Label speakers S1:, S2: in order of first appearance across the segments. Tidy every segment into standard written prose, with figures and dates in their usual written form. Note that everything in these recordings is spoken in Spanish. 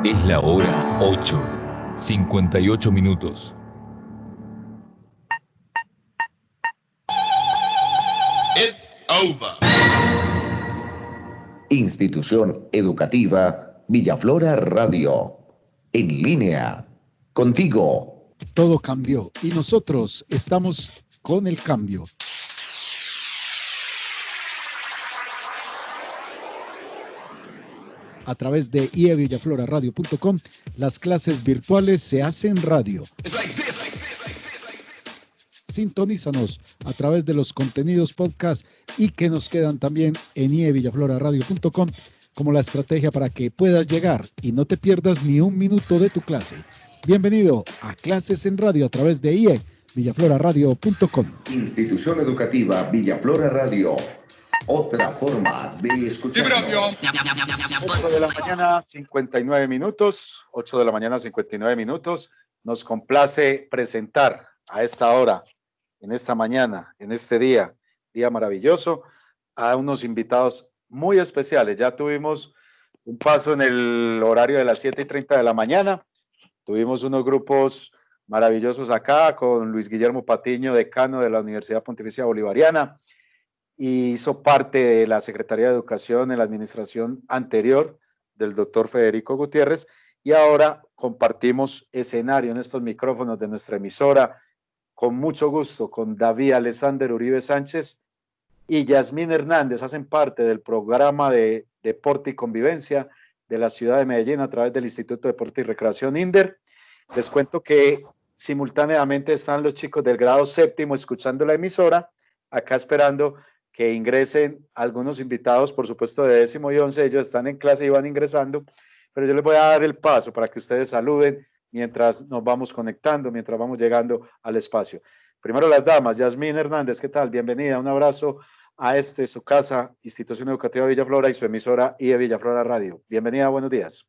S1: Es la hora 8:58 minutos.
S2: It's over.
S3: Institución Educativa Villaflora Radio. En línea. Contigo.
S4: Todo cambió y nosotros estamos con el cambio. A través de ievillafloraradio.com, las clases virtuales se hacen radio. Sintonízanos a través de los contenidos podcast y que nos quedan también en ievillafloraradio.com como la estrategia para que puedas llegar y no te pierdas ni un minuto de tu clase. Bienvenido a Clases en Radio a través de ievillafloraradio.com.
S3: Institución Educativa Villaflora Radio. Otra forma de escuchar.
S5: 8 de la mañana, 59 minutos. 8 de la mañana, 59 minutos. Nos complace presentar a esta hora, en esta mañana, en este día maravilloso, a unos invitados muy especiales. Ya tuvimos un paso en el horario de las 7:30 de la mañana. Tuvimos unos grupos maravillosos acá con Luis Guillermo Patiño, decano de la Universidad Pontificia Bolivariana, y hizo parte de la Secretaría de Educación en la administración anterior del doctor Federico Gutiérrez, y ahora compartimos escenario en estos micrófonos de nuestra emisora con mucho gusto con David Alexander Uribe Sánchez y Yasmín Hernández. Hacen parte del programa de Deporte y Convivencia de la ciudad de Medellín a través del Instituto de Deporte y Recreación INDER. Les cuento que simultáneamente están los chicos del grado séptimo escuchando la emisora, acá esperando que ingresen algunos invitados, por supuesto de 10º y 11, ellos están en clase y van ingresando, pero yo les voy a dar el paso para que ustedes saluden mientras nos vamos conectando, mientras vamos llegando al espacio. Primero las damas. Yasmín Hernández, ¿qué tal? Bienvenida, un abrazo a su casa, Institución Educativa Villaflora, y su emisora IE Villaflora Radio. Bienvenida, buenos días.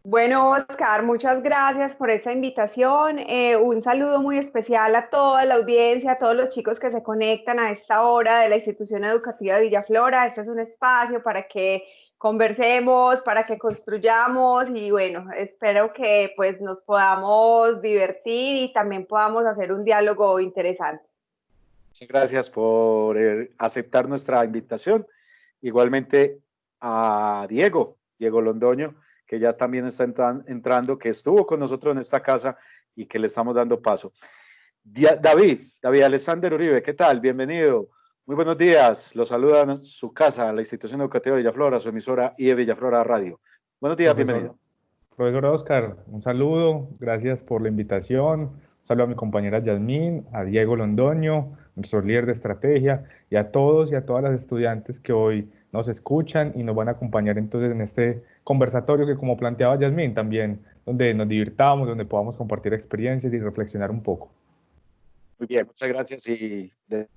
S6: Bueno, Oscar, muchas gracias por esta invitación. Un saludo muy especial a toda la audiencia, a todos los chicos que se conectan a esta hora de la Institución Educativa de Villaflora. Este es un espacio para que conversemos, para que construyamos y bueno, espero que pues nos podamos divertir y también podamos hacer un diálogo interesante.
S5: Muchas gracias por aceptar nuestra invitación. Igualmente a Diego Londoño, que ya también está entrando, que estuvo con nosotros en esta casa y que le estamos dando paso. David Alexander Uribe, ¿qué tal? Bienvenido. Muy buenos días. Los saluda en su casa, la Institución Educativa de Villaflora, su emisora IE Villaflora Radio. Buenos días, bienvenido.
S7: Profesor Oscar, un saludo. Gracias por la invitación. Un saludo a mi compañera Yasmín, a Diego Londoño, nuestro líder de estrategia, y a todos y a todas las estudiantes que hoy nos escuchan y nos van a acompañar entonces en este conversatorio que, como planteaba Yasmín, también donde nos divirtamos, donde podamos compartir experiencias y reflexionar un poco.
S5: Muy bien, muchas gracias y dar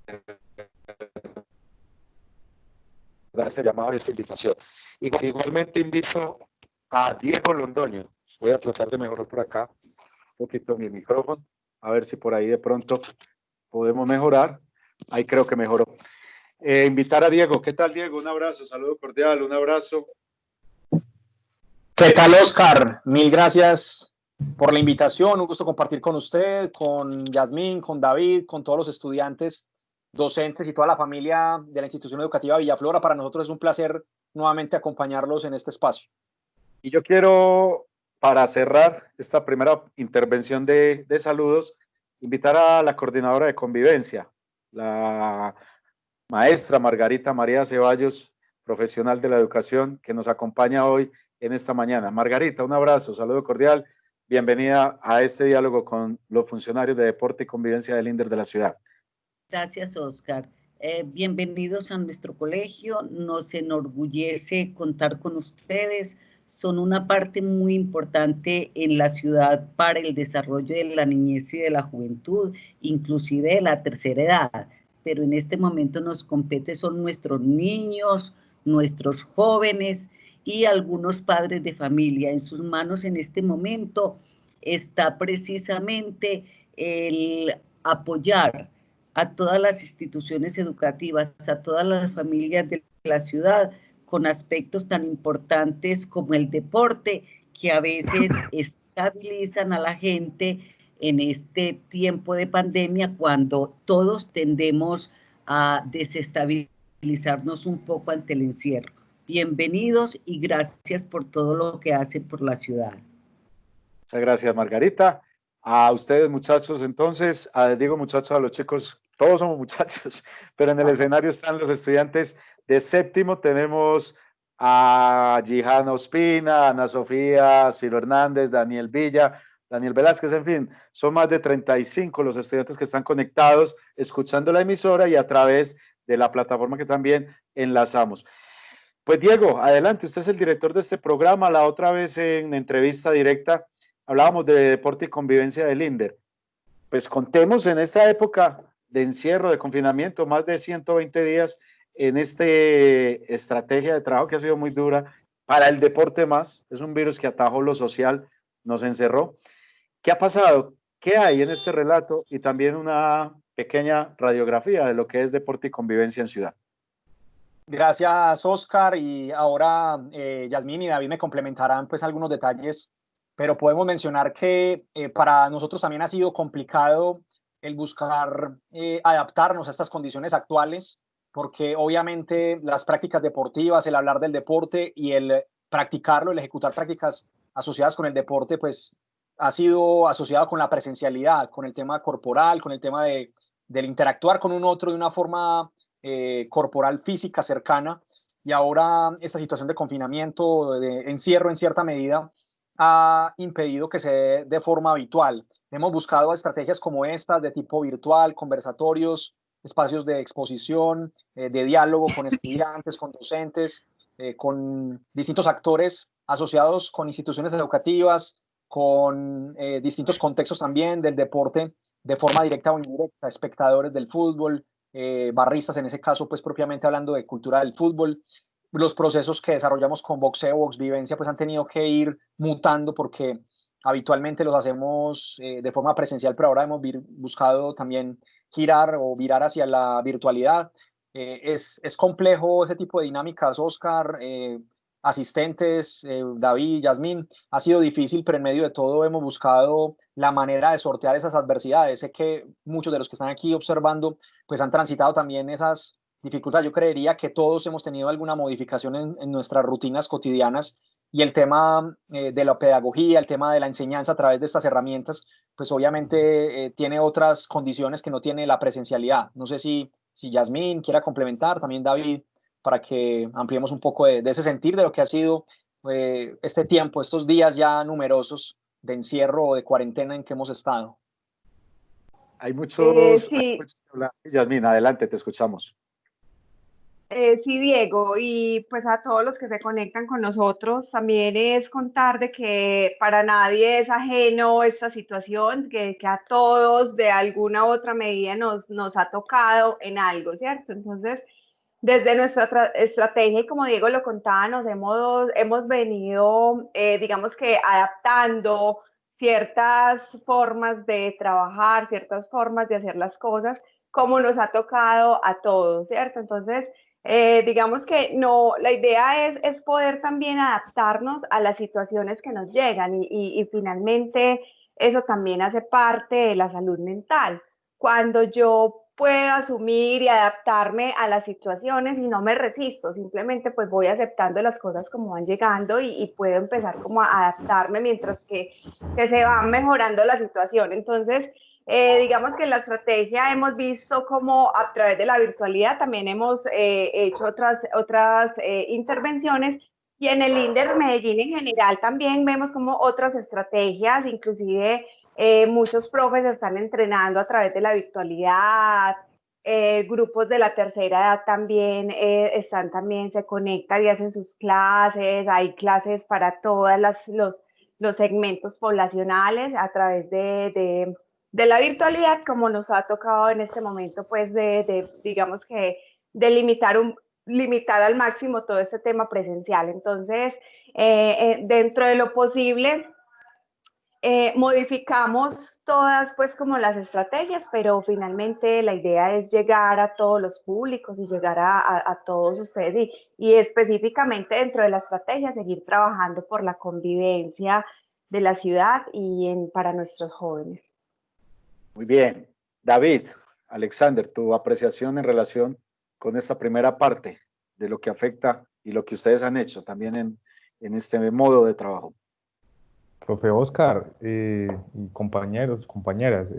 S5: este llamado y esta invitación. Igualmente invito a Diego Londoño. Voy a tratar de mejorar por acá un poquito mi micrófono, a ver si por ahí de pronto podemos mejorar. Ahí creo que mejoró. Invitar a Diego. ¿Qué tal, Diego? Un abrazo, saludo cordial, un abrazo.
S8: ¿Qué tal, Oscar? Mil gracias por la invitación. Un gusto compartir con usted, con Yasmín, con David, con todos los estudiantes, docentes y toda la familia de la Institución Educativa Villaflora. Para nosotros es un placer nuevamente acompañarlos en este espacio.
S5: Y yo quiero, para cerrar esta primera intervención de saludos, invitar a la coordinadora de convivencia, la maestra Margarita María Ceballos, profesional de la educación, que nos acompaña hoy en esta mañana. Margarita, un abrazo, saludo cordial, bienvenida a este diálogo con los funcionarios de Deporte y Convivencia del INDER de la ciudad.
S9: Gracias, Oscar. Bienvenidos a nuestro colegio, nos enorgullece contar con ustedes, son una parte muy importante en la ciudad para el desarrollo de la niñez y de la juventud, inclusive de la tercera edad, pero en este momento nos compete son nuestros niños, nuestros jóvenes y algunos padres de familia. En sus manos en este momento está precisamente el apoyar a todas las instituciones educativas, a todas las familias de la ciudad, con aspectos tan importantes como el deporte que a veces estabilizan a la gente en este tiempo de pandemia, cuando todos tendemos a desestabilizarnos un poco ante el encierro. Bienvenidos y gracias por todo lo que hacen por la ciudad.
S5: Muchas gracias, Margarita. A ustedes, muchachos, entonces, digo muchachos, a los chicos, todos somos muchachos, pero en el escenario están los estudiantes de séptimo. Tenemos a Gijana Ospina, Ana Sofía, Ciro Hernández, Daniel Villa, Daniel Velázquez, en fin, son más de 35 los estudiantes que están conectados, escuchando la emisora y a través de la plataforma que también enlazamos. Pues Diego, adelante, usted es el director de este programa. La otra vez en entrevista directa hablábamos de deporte y convivencia del INDER. Pues contemos en esta época de encierro, de confinamiento, más de 120 días en esta estrategia de trabajo que ha sido muy dura para el deporte más. Es un virus que atajó lo social, nos encerró. ¿Qué ha pasado? ¿Qué hay en este relato? Y también una pequeña radiografía de lo que es deporte y convivencia en ciudad.
S8: Gracias, Oscar. Y ahora Yasmín y David me complementarán pues algunos detalles, pero podemos mencionar que para nosotros también ha sido complicado el buscar adaptarnos a estas condiciones actuales, porque obviamente las prácticas deportivas, el hablar del deporte y el practicarlo, el ejecutar prácticas asociadas con el deporte, pues ha sido asociado con la presencialidad, con el tema corporal, con el tema del interactuar con un otro de una forma corporal física cercana. Y ahora esta situación de confinamiento, de encierro en cierta medida, ha impedido que se dé de forma habitual. Hemos buscado estrategias como estas de tipo virtual, conversatorios, espacios de exposición, de diálogo con estudiantes, con docentes, con distintos actores asociados con instituciones educativas, con distintos contextos también del deporte, de forma directa o indirecta, espectadores del fútbol, barristas en ese caso, pues propiamente hablando de cultura del fútbol. Los procesos que desarrollamos con boxeo, boxvivencia, pues han tenido que ir mutando porque habitualmente los hacemos de forma presencial, pero ahora hemos buscado también girar o virar hacia la virtualidad. Es complejo ese tipo de dinámicas, Oscar, asistentes, David, Yasmín. Ha sido difícil, pero en medio de todo hemos buscado la manera de sortear esas adversidades. Sé que muchos de los que están aquí observando pues han transitado también esas dificultades. Yo creería que todos hemos tenido alguna modificación en nuestras rutinas cotidianas, y el tema de la pedagogía, el tema de la enseñanza a través de estas herramientas, pues obviamente tiene otras condiciones que no tiene la presencialidad. No sé si Yasmín quiera complementar, también David, para que ampliemos un poco de ese sentir de lo que ha sido este tiempo, estos días ya numerosos de encierro o de cuarentena en que hemos estado.
S5: Hay muchos...
S6: Sí.
S5: Yasmín, adelante, te escuchamos.
S6: Sí, Diego, y pues a todos los que se conectan con nosotros, también es contar de que para nadie es ajeno esta situación, que a todos de alguna u otra medida nos ha tocado en algo, ¿cierto? Entonces, desde nuestra estrategia, y como Diego lo contaba, nos hemos venido, digamos que adaptando ciertas formas de trabajar, ciertas formas de hacer las cosas, como nos ha tocado a todos, ¿cierto? Entonces, digamos que no, la idea es poder también adaptarnos a las situaciones que nos llegan y finalmente eso también hace parte de la salud mental. Cuando yo puedo asumir y adaptarme a las situaciones y no me resisto, simplemente pues voy aceptando las cosas como van llegando y puedo empezar como a adaptarme mientras que se va mejorando la situación. Entonces, digamos que en la estrategia hemos visto como a través de la virtualidad también hemos hecho otras intervenciones, y en el INDER Medellín en general también vemos como otras estrategias, inclusive muchos profes están entrenando a través de la virtualidad, grupos de la tercera edad también se conectan y hacen sus clases, hay clases para todos los segmentos poblacionales a través de la virtualidad, como nos ha tocado en este momento, pues digamos que de limitar al máximo todo este tema presencial. Entonces, dentro de lo posible, Modificamos todas pues como las estrategias, pero finalmente la idea es llegar a todos los públicos y llegar a todos ustedes y específicamente dentro de la estrategia seguir trabajando por la convivencia de la ciudad para nuestros jóvenes.
S5: Muy bien. David, Alexander, tu apreciación en relación con esta primera parte de lo que afecta y lo que ustedes han hecho también en este modo de trabajo.
S7: Profe Oscar y compañeros, compañeras,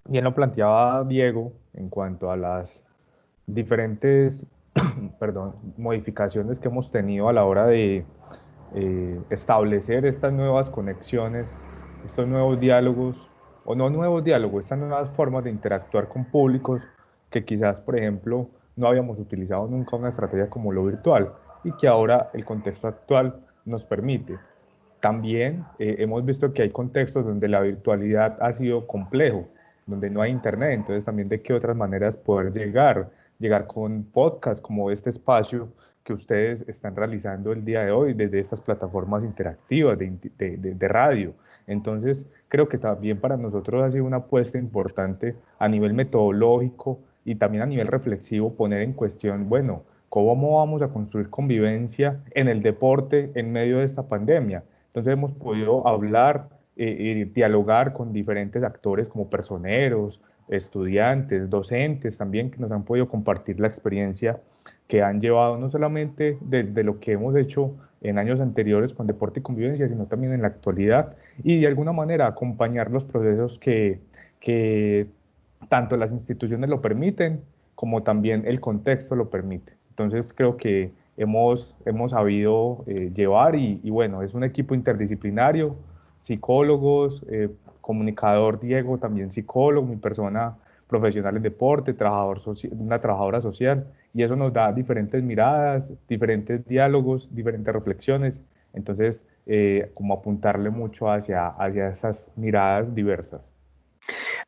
S7: bien lo planteaba Diego en cuanto a las diferentes perdón, modificaciones que hemos tenido a la hora de establecer estas nuevas conexiones, estos nuevos diálogos, o no nuevos diálogos, estas nuevas formas de interactuar con públicos que quizás, por ejemplo, no habíamos utilizado nunca una estrategia como lo virtual y que ahora el contexto actual nos permite. También hemos visto que hay contextos donde la virtualidad ha sido complejo, donde no hay internet, entonces también de qué otras maneras poder llegar con podcasts como este espacio que ustedes están realizando el día de hoy desde estas plataformas interactivas de radio. Entonces creo que también para nosotros ha sido una apuesta importante a nivel metodológico y también a nivel reflexivo poner en cuestión, bueno, ¿cómo vamos a construir convivencia en el deporte en medio de esta pandemia? Entonces hemos podido hablar y dialogar con diferentes actores como personeros, estudiantes, docentes también que nos han podido compartir la experiencia que han llevado no solamente de lo que hemos hecho en años anteriores con deporte y convivencia, sino también en la actualidad y de alguna manera acompañar los procesos que tanto las instituciones lo permiten como también el contexto lo permite. Entonces creo que hemos sabido llevar y bueno, es un equipo interdisciplinario, psicólogos, comunicador Diego, también psicólogo, mi persona profesional en deporte, una trabajadora social, y eso nos da diferentes miradas, diferentes diálogos, diferentes reflexiones, entonces como apuntarle mucho hacia esas miradas diversas.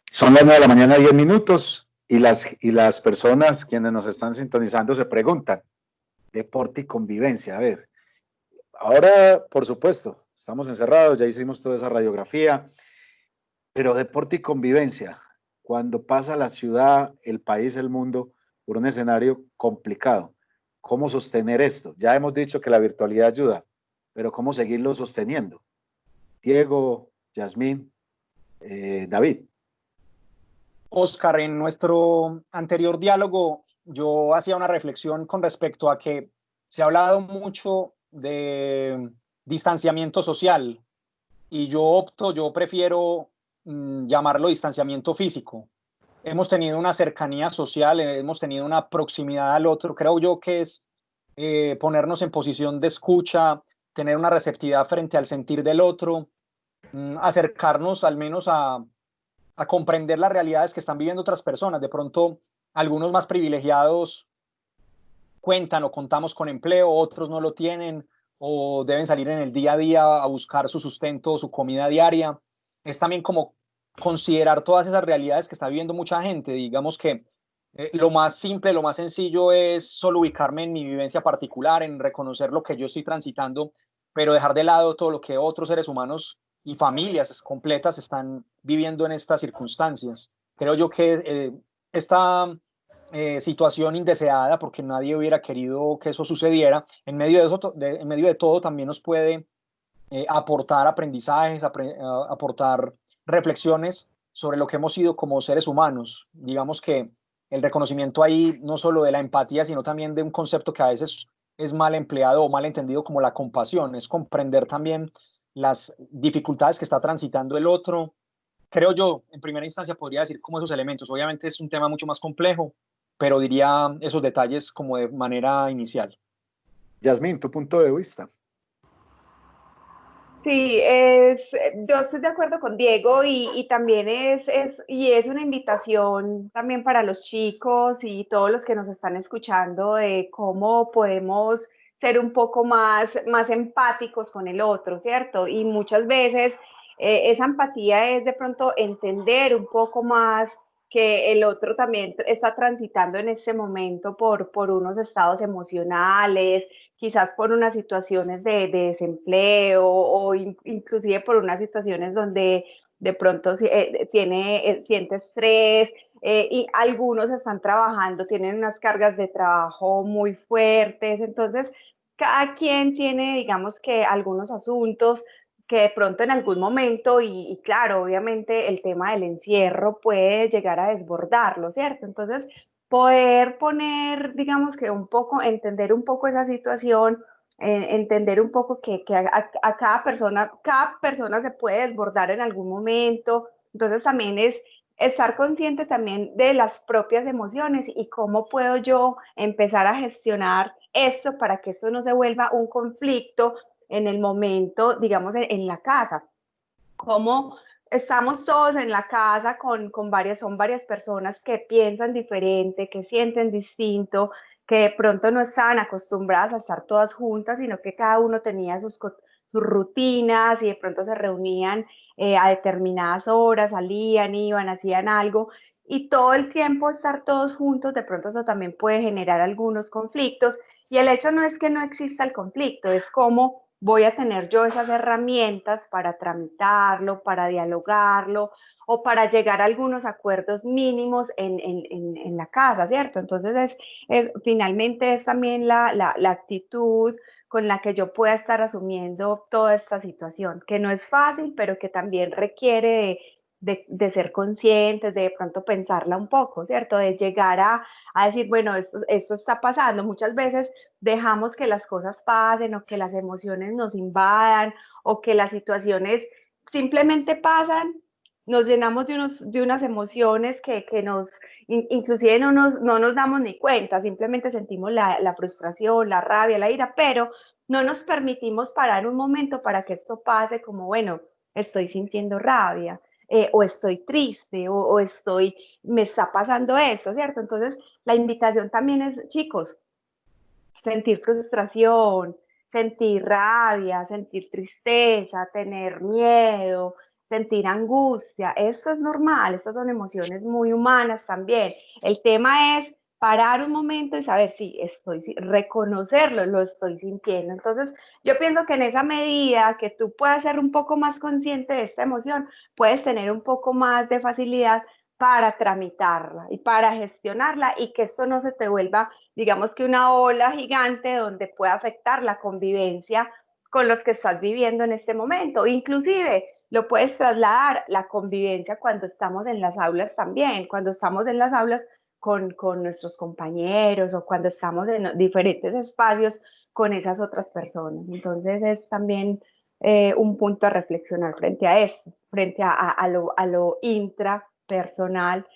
S5: Son las 9 de la mañana, 10 minutos, y las personas quienes nos están sintonizando se preguntan, deporte y convivencia, a ver, ahora, por supuesto, estamos encerrados, ya hicimos toda esa radiografía, pero deporte y convivencia, cuando pasa la ciudad, el país, el mundo, por un escenario complicado, ¿cómo sostener esto? Ya hemos dicho que la virtualidad ayuda, pero ¿cómo seguirlo sosteniendo? Diego, Yasmín, David.
S8: Oscar, en nuestro anterior diálogo yo hacía una reflexión con respecto a que se ha hablado mucho de distanciamiento social y yo prefiero llamarlo distanciamiento físico. Hemos tenido una cercanía social, hemos tenido una proximidad al otro. Creo yo que es ponernos en posición de escucha, tener una receptividad frente al sentir del otro, acercarnos al menos a comprender las realidades que están viviendo otras personas. De pronto, algunos más privilegiados cuentan o contamos con empleo, otros no lo tienen o deben salir en el día a día a buscar su sustento, su comida diaria. Es también como considerar todas esas realidades que está viviendo mucha gente. Digamos que lo más simple, lo más sencillo es solo ubicarme en mi vivencia particular, en reconocer lo que yo estoy transitando, pero dejar de lado todo lo que otros seres humanos y familias completas están viviendo en estas circunstancias. Creo yo que esta situación indeseada, porque nadie hubiera querido que eso sucediera, en medio de todo también nos puede aportar aprendizajes, aportar reflexiones sobre lo que hemos sido como seres humanos. Digamos que el reconocimiento ahí no solo de la empatía, sino también de un concepto que a veces es mal empleado o mal entendido como la compasión, es comprender también las dificultades que está transitando el otro. Creo yo, en primera instancia, podría decir como esos elementos. Obviamente es un tema mucho más complejo, pero diría esos detalles como de manera inicial.
S5: Yasmín, tu punto de vista.
S6: Sí, yo estoy de acuerdo con Diego y también es una invitación también para los chicos y todos los que nos están escuchando de cómo podemos ser un poco más empáticos con el otro, ¿cierto? Y muchas veces esa empatía es de pronto entender un poco más que el otro también está transitando en este momento por unos estados emocionales, quizás por unas situaciones de desempleo o inclusive por unas situaciones donde de pronto siente estrés, y algunos están trabajando, tienen unas cargas de trabajo muy fuertes, entonces cada quien tiene, digamos que algunos asuntos que de pronto en algún momento, y claro, obviamente el tema del encierro puede llegar a desbordarlo, ¿cierto? Entonces, poder poner, digamos que un poco, entender un poco esa situación, entender un poco que a cada persona se puede desbordar en algún momento, entonces también es estar consciente también de las propias emociones y cómo puedo yo empezar a gestionar esto para que esto no se vuelva un conflicto en el momento, digamos, en la casa. Cómo estamos todos en la casa son varias personas que piensan diferente, que sienten distinto, que de pronto no estaban acostumbradas a estar todas juntas, sino que cada uno tenía sus rutinas y de pronto se reunían a determinadas horas, salían, iban, hacían algo, y todo el tiempo estar todos juntos, de pronto eso también puede generar algunos conflictos, y el hecho no es que no exista el conflicto, es cómo voy a tener yo esas herramientas para tramitarlo, para dialogarlo o para llegar a algunos acuerdos mínimos en la casa, ¿cierto? Entonces, finalmente es también la actitud con la que yo pueda estar asumiendo toda esta situación, que no es fácil, pero que también requiere de ser conscientes, de pronto pensarla un poco, ¿cierto? De llegar a decir, bueno, esto está pasando. Muchas veces dejamos que las cosas pasen o que las emociones nos invadan o que las situaciones simplemente pasan, nos llenamos de unas emociones que inclusive no nos damos ni cuenta, simplemente sentimos la frustración, la rabia, la ira, pero no nos permitimos parar un momento para que esto pase como, bueno, estoy sintiendo rabia. O estoy triste, me está pasando esto, ¿cierto? Entonces, la invitación también es, chicos, sentir frustración, sentir rabia, sentir tristeza, tener miedo, sentir angustia, eso es normal, estas son emociones muy humanas también. El tema es parar un momento y saber si reconocerlo, lo estoy sintiendo. Entonces, yo pienso que en esa medida que tú puedas ser un poco más consciente de esta emoción, puedes tener un poco más de facilidad para tramitarla y para gestionarla y que esto no se te vuelva, digamos que una ola gigante donde pueda afectar la convivencia con los que estás viviendo en este momento. Inclusive lo puedes trasladar la convivencia cuando estamos en las aulas también, cuando estamos en las aulas con nuestros compañeros o cuando estamos en diferentes espacios con esas otras personas. Entonces es también un punto a reflexionar frente a eso, frente a lo intrapersonal,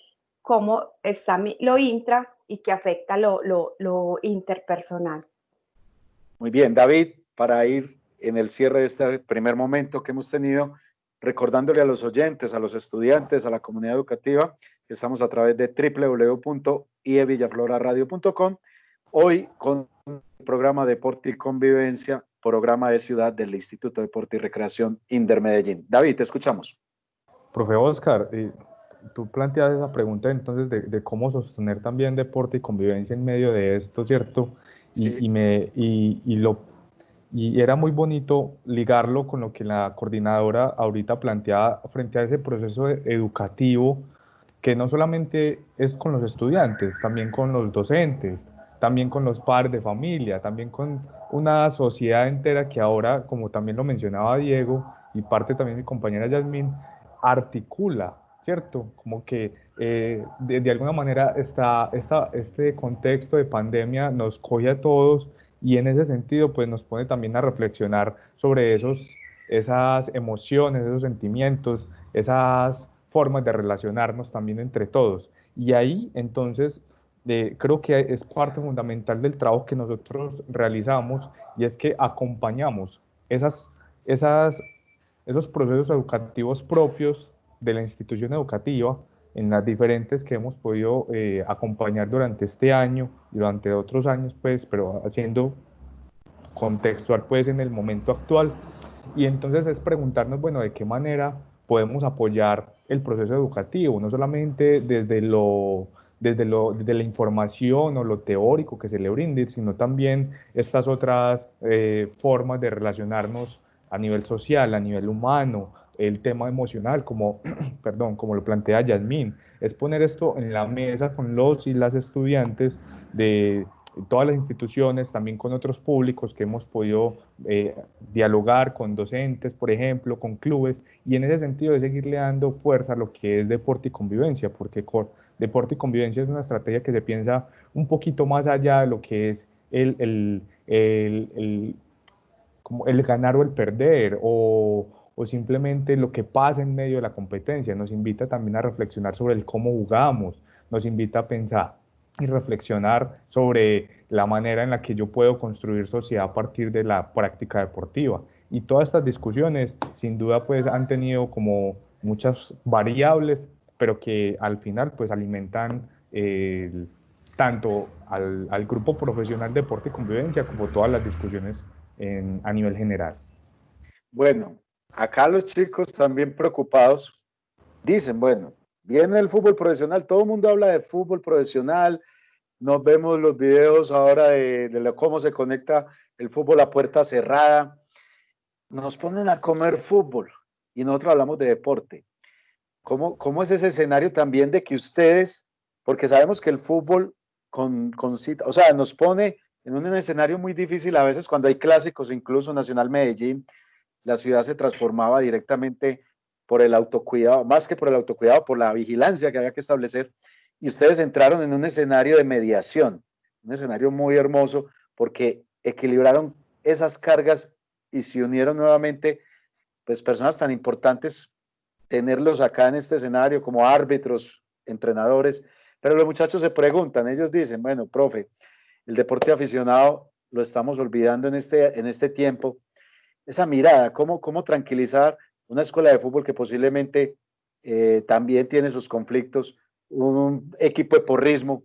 S6: cómo está lo intra y que afecta lo interpersonal.
S5: Muy bien, David, para ir en el cierre de este primer momento que hemos tenido, recordándole a los oyentes, a los estudiantes, a la comunidad educativa, que estamos a través de www.ievillafloraradio.com, hoy con el programa Deporte y Convivencia, programa de ciudad del Instituto de Deporte y Recreación INDER Medellín. David, te escuchamos.
S7: Profe Oscar, tú planteas esa pregunta entonces de cómo sostener también deporte y convivencia en medio de esto, ¿cierto?
S5: Sí.
S7: Y era muy bonito ligarlo con lo que la coordinadora ahorita planteaba frente a ese proceso educativo, que no solamente es con los estudiantes, también con los docentes, también con los padres de familia, también con una sociedad entera que ahora, como también lo mencionaba Diego y parte también mi compañera Yasmín, articula, ¿cierto? Como que de alguna manera este contexto de pandemia nos coge a todos y en ese sentido pues nos pone también a reflexionar sobre esas emociones, esos sentimientos, esas formas de relacionarnos también entre todos. Y ahí entonces creo que es parte fundamental del trabajo que nosotros realizamos y es que acompañamos esos procesos educativos propios de la institución educativa en las diferentes que hemos podido acompañar durante este año y durante otros años, pues, pero haciendo contextual, pues, en el momento actual. Y entonces es preguntarnos, bueno, de qué manera podemos apoyar el proceso educativo, no solamente desde la información o lo teórico que se le brinde, sino también estas otras formas de relacionarnos a nivel social, a nivel humano, el tema emocional, como, perdón, como lo plantea Yasmín, es poner esto en la mesa con los y las estudiantes de todas las instituciones, también con otros públicos que hemos podido dialogar con docentes, por ejemplo, con clubes, y en ese sentido de seguirle dando fuerza a lo que es deporte y convivencia, porque deporte y convivencia es una estrategia que se piensa un poquito más allá de lo que es como el ganar o el perder, o simplemente lo que pasa en medio de la competencia. Nos invita también a reflexionar sobre el cómo jugamos, nos invita a pensar y reflexionar sobre la manera en la que yo puedo construir sociedad a partir de la práctica deportiva. Y todas estas discusiones, sin duda, pues han tenido como muchas variables, pero que al final pues alimentan tanto al grupo profesional de deporte y convivencia como todas las discusiones a nivel general.
S5: Bueno, acá los chicos también preocupados dicen, bueno, viene el fútbol profesional, todo el mundo habla de fútbol profesional, nos vemos los videos ahora de cómo se conecta el fútbol a puerta cerrada, nos ponen a comer fútbol y nosotros hablamos de deporte. ¿Cómo es ese escenario también de que ustedes, porque sabemos que el fútbol o sea, nos pone en un escenario muy difícil a veces cuando hay clásicos, incluso Nacional Medellín, la ciudad se transformaba directamente por el autocuidado, más que por el autocuidado, por la vigilancia que había que establecer, y ustedes entraron en un escenario de mediación, un escenario muy hermoso, porque equilibraron esas cargas y se unieron nuevamente, pues personas tan importantes, tenerlos acá en este escenario como árbitros, entrenadores, pero los muchachos se preguntan, ellos dicen, bueno, profe, el deporte aficionado lo estamos olvidando en este tiempo, esa mirada, cómo tranquilizar una escuela de fútbol que posiblemente también tiene sus conflictos, un equipo de porrismo,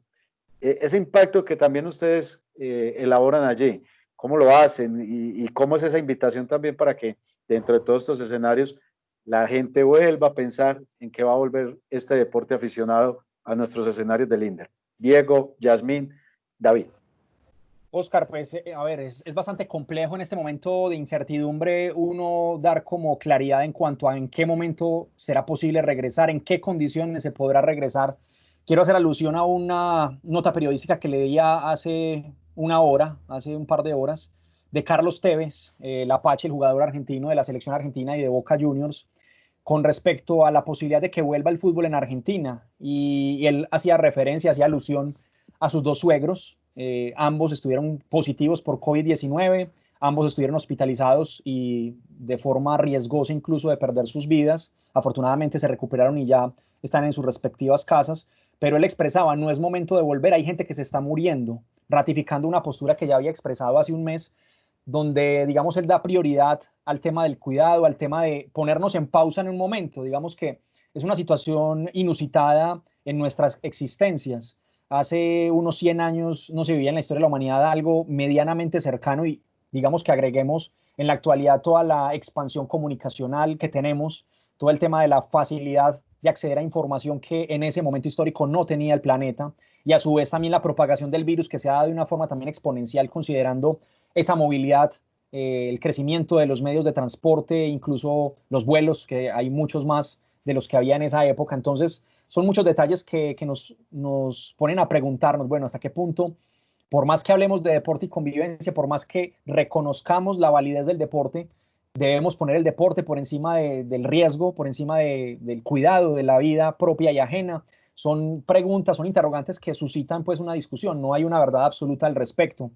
S5: ese impacto que también ustedes elaboran allí, cómo lo hacen y cómo es esa invitación también para que dentro de todos estos escenarios la gente vuelva a pensar en que va a volver este deporte aficionado a nuestros escenarios del INDER. Diego, Yasmín, David.
S8: Oscar, pues a ver, es bastante complejo en este momento de incertidumbre uno dar como claridad en cuanto a en qué momento será posible regresar, en qué condiciones se podrá regresar. Quiero hacer alusión a una nota periodística que leía hace hace un par de horas, de Carlos Tevez, el Apache, el jugador argentino de la selección argentina y de Boca Juniors, con respecto a la posibilidad de que vuelva el fútbol en Argentina. Y él hacía referencia, hacía alusión a sus dos suegros. Ambos estuvieron positivos por COVID-19, ambos estuvieron hospitalizados y de forma riesgosa incluso de perder sus vidas. Afortunadamente se recuperaron y ya están en sus respectivas casas, pero él expresaba, no es momento de volver, hay gente que se está muriendo, ratificando una postura que ya había expresado hace un mes, donde, digamos, él da prioridad al tema del cuidado, al tema de ponernos en pausa en un momento. Digamos que es una situación inusitada en nuestras existencias. Hace unos 100 años no se vivía en la historia de la humanidad algo medianamente cercano y digamos que agreguemos en la actualidad toda la expansión comunicacional que tenemos, todo el tema de la facilidad de acceder a información que en ese momento histórico no tenía el planeta y a su vez también la propagación del virus que se ha dado de una forma también exponencial considerando esa movilidad, el crecimiento de los medios de transporte, incluso los vuelos, que hay muchos más de los que había en esa época. Entonces, son muchos detalles que nos ponen a preguntarnos, bueno, ¿hasta qué punto, por más que hablemos de deporte y convivencia, por más que reconozcamos la validez del deporte, debemos poner el deporte por encima del riesgo, por encima del cuidado de la vida propia y ajena? Son preguntas, son interrogantes que suscitan pues una discusión, no hay una verdad absoluta al respecto.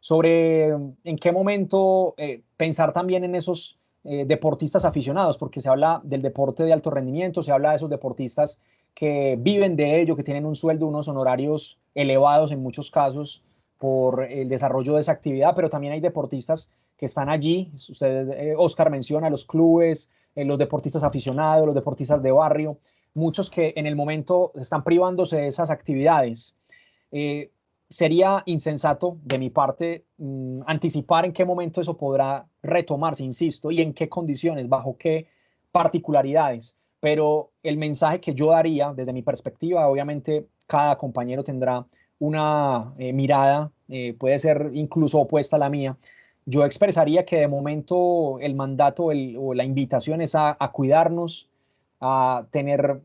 S8: Sobre en qué momento pensar también en esos deportistas aficionados, porque se habla del deporte de alto rendimiento, se habla de esos deportistas que viven de ello, que tienen un sueldo, unos honorarios elevados en muchos casos por el desarrollo de esa actividad, pero también hay deportistas que están allí. Usted, Oscar, menciona los clubes, los deportistas aficionados, los deportistas de barrio, muchos que en el momento están privándose de esas actividades. Sería insensato de mi parte anticipar en qué momento eso podrá retomarse, insisto, y en qué condiciones, bajo qué particularidades, pero el mensaje que yo daría desde mi perspectiva, obviamente cada compañero tendrá una mirada, puede ser incluso opuesta a la mía. Yo expresaría que de momento el mandato o la invitación es a cuidarnos, a tener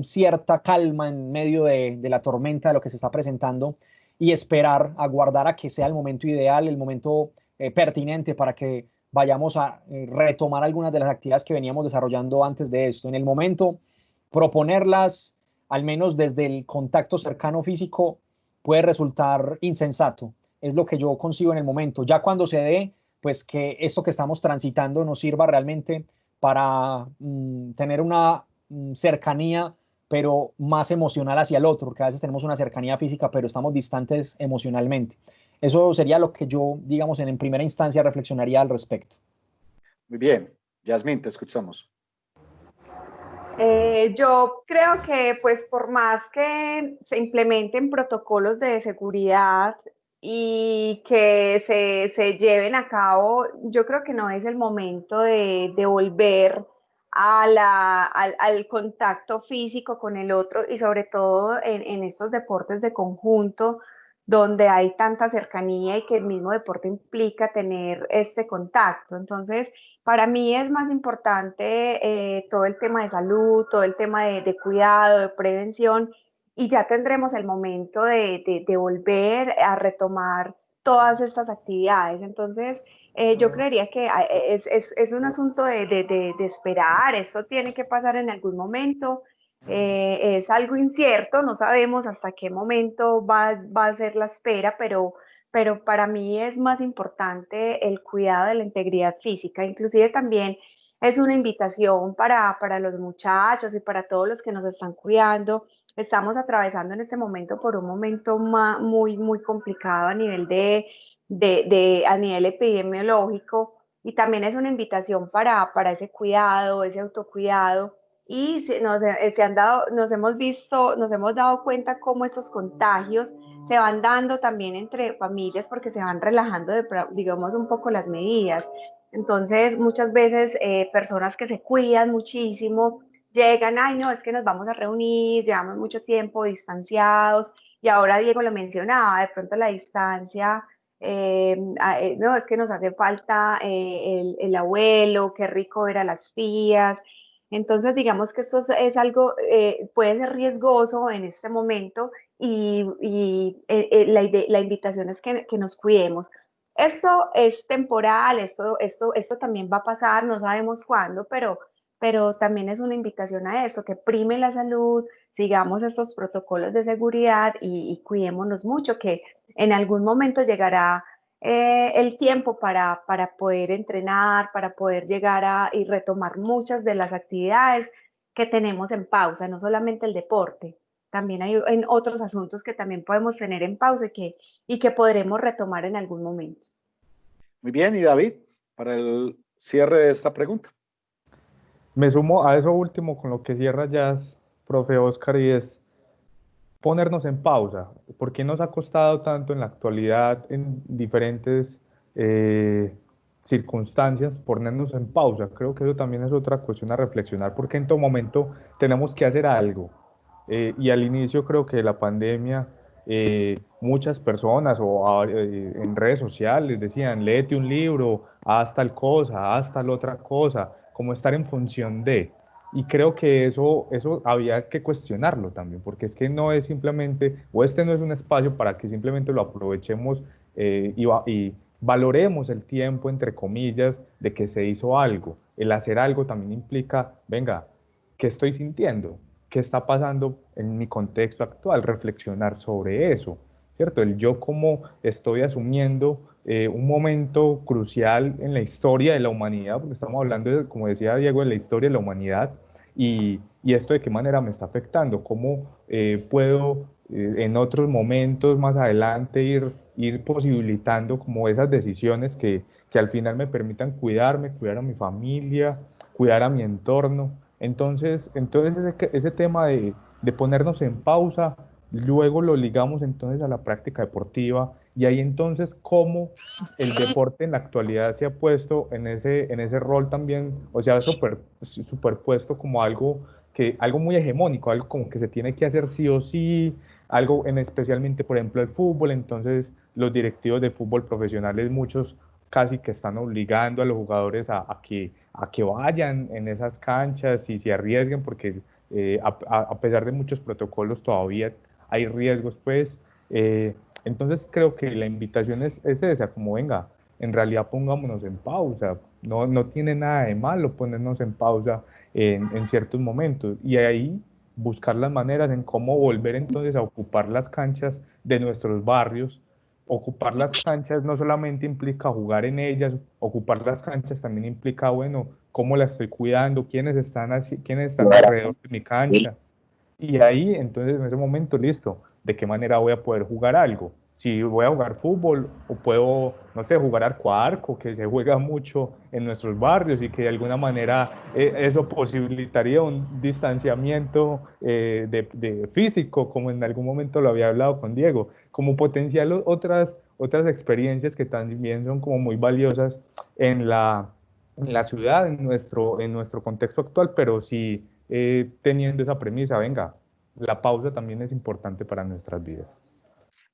S8: cierta calma en medio de la tormenta de lo que se está presentando y esperar, aguardar a que sea el momento ideal, el momento pertinente para que vayamos a retomar algunas de las actividades que veníamos desarrollando antes de esto. En el momento, proponerlas, al menos desde el contacto cercano físico, puede resultar insensato. Es lo que yo consigo en el momento. Ya cuando se dé, pues que esto que estamos transitando nos sirva realmente para tener una cercanía, pero más emocional hacia el otro, porque a veces tenemos una cercanía física, pero estamos distantes emocionalmente. Eso sería lo que yo, digamos, en primera instancia reflexionaría al respecto.
S5: Muy bien. Yasmín, te escuchamos.
S6: Yo creo que pues por más que se implementen protocolos de seguridad y que se lleven a cabo, yo creo que no es el momento de volver al contacto físico con el otro y sobre todo en estos deportes de conjunto donde hay tanta cercanía y que el mismo deporte implica tener este contacto. Entonces, para mí es más importante todo el tema de salud, todo el tema de cuidado, de prevención, y ya tendremos el momento de volver a retomar todas estas actividades. Entonces, yo creería que es un asunto de esperar, esto tiene que pasar en algún momento. Es algo incierto, no sabemos hasta qué momento va a ser la espera, pero para mí es más importante el cuidado de la integridad física. Inclusive también es una invitación para los muchachos y para todos los que nos están cuidando. Estamos atravesando en este momento por un momento muy complicado a nivel a nivel epidemiológico, y también es una invitación para ese cuidado, ese autocuidado. Y nos hemos dado cuenta cómo estos contagios se van dando también entre familias porque se van relajando, digamos, un poco las medidas. Entonces, muchas veces personas que se cuidan muchísimo llegan, ay, no, es que nos vamos a reunir, llevamos mucho tiempo distanciados, y ahora Diego lo mencionaba, de pronto la distancia, no, es que nos hace falta el abuelo, qué rico ver a las tías. Entonces, digamos que esto es algo, puede ser riesgoso en este momento, y la invitación es que nos cuidemos. Esto es temporal, esto también va a pasar, no sabemos cuándo, pero también es una invitación a eso, que prime la salud, sigamos estos protocolos de seguridad y cuidémonos mucho, que en algún momento llegará el tiempo para poder entrenar, para poder llegar y retomar muchas de las actividades que tenemos en pausa, no solamente el deporte. También hay en otros asuntos que también podemos tener en pausa y que podremos retomar en algún momento.
S5: Muy bien, y David, para el cierre de esta pregunta.
S7: Me sumo a eso último con lo que cierra Jazz, profe Oscar, y es ponernos en pausa. ¿Por qué nos ha costado tanto en la actualidad, en diferentes circunstancias, ponernos en pausa? Creo que eso también es otra cuestión a reflexionar, porque en todo momento tenemos que hacer algo. Y al inicio creo que de la pandemia, muchas personas en redes sociales decían, léete un libro, haz tal cosa, haz tal otra cosa, como estar en función de. Y creo que eso había que cuestionarlo también, porque es que no es simplemente, o este no es un espacio para que simplemente lo aprovechemos y valoremos el tiempo, entre comillas, de que se hizo algo. El hacer algo también implica, venga, ¿qué estoy sintiendo? ¿Qué está pasando en mi contexto actual? Reflexionar sobre eso, ¿cierto? El yo cómo estoy asumiendo un momento crucial en la historia de la humanidad, porque estamos hablando, como decía Diego, de la historia de la humanidad, y esto de qué manera me está afectando, cómo puedo en otros momentos más adelante ir posibilitando como esas decisiones que al final me permitan cuidarme, cuidar a mi familia, cuidar a mi entorno. Entonces ese tema de ponernos en pausa luego lo ligamos entonces a la práctica deportiva y ahí entonces cómo el deporte en la actualidad se ha puesto en ese rol también, o sea, superpuesto como algo muy hegemónico, algo como que se tiene que hacer sí o sí, algo especialmente, por ejemplo, el fútbol. Entonces los directivos de fútbol profesionales, muchos casi que están obligando a los jugadores a que vayan en esas canchas y se arriesguen, porque a pesar de muchos protocolos todavía hay riesgos, pues. Entonces creo que la invitación es esa, como venga, en realidad pongámonos en pausa, no tiene nada de malo ponernos en pausa en ciertos momentos, y ahí buscar las maneras en cómo volver entonces a ocupar las canchas de nuestros barrios. Ocupar las canchas no solamente implica jugar en ellas, ocupar las canchas también implica, bueno, cómo la estoy cuidando, quiénes están alrededor de mi cancha. Y ahí, entonces, en ese momento, listo, ¿de qué manera voy a poder jugar algo? Si voy a jugar fútbol o puedo, no sé, jugar arco a arco, que se juega mucho en nuestros barrios y que de alguna manera eso posibilitaría un distanciamiento de físico, como en algún momento lo había hablado con Diego, como potencial otras experiencias que también son como muy valiosas en la ciudad, en nuestro contexto actual, pero sí teniendo esa premisa, venga, la pausa también es importante para nuestras vidas.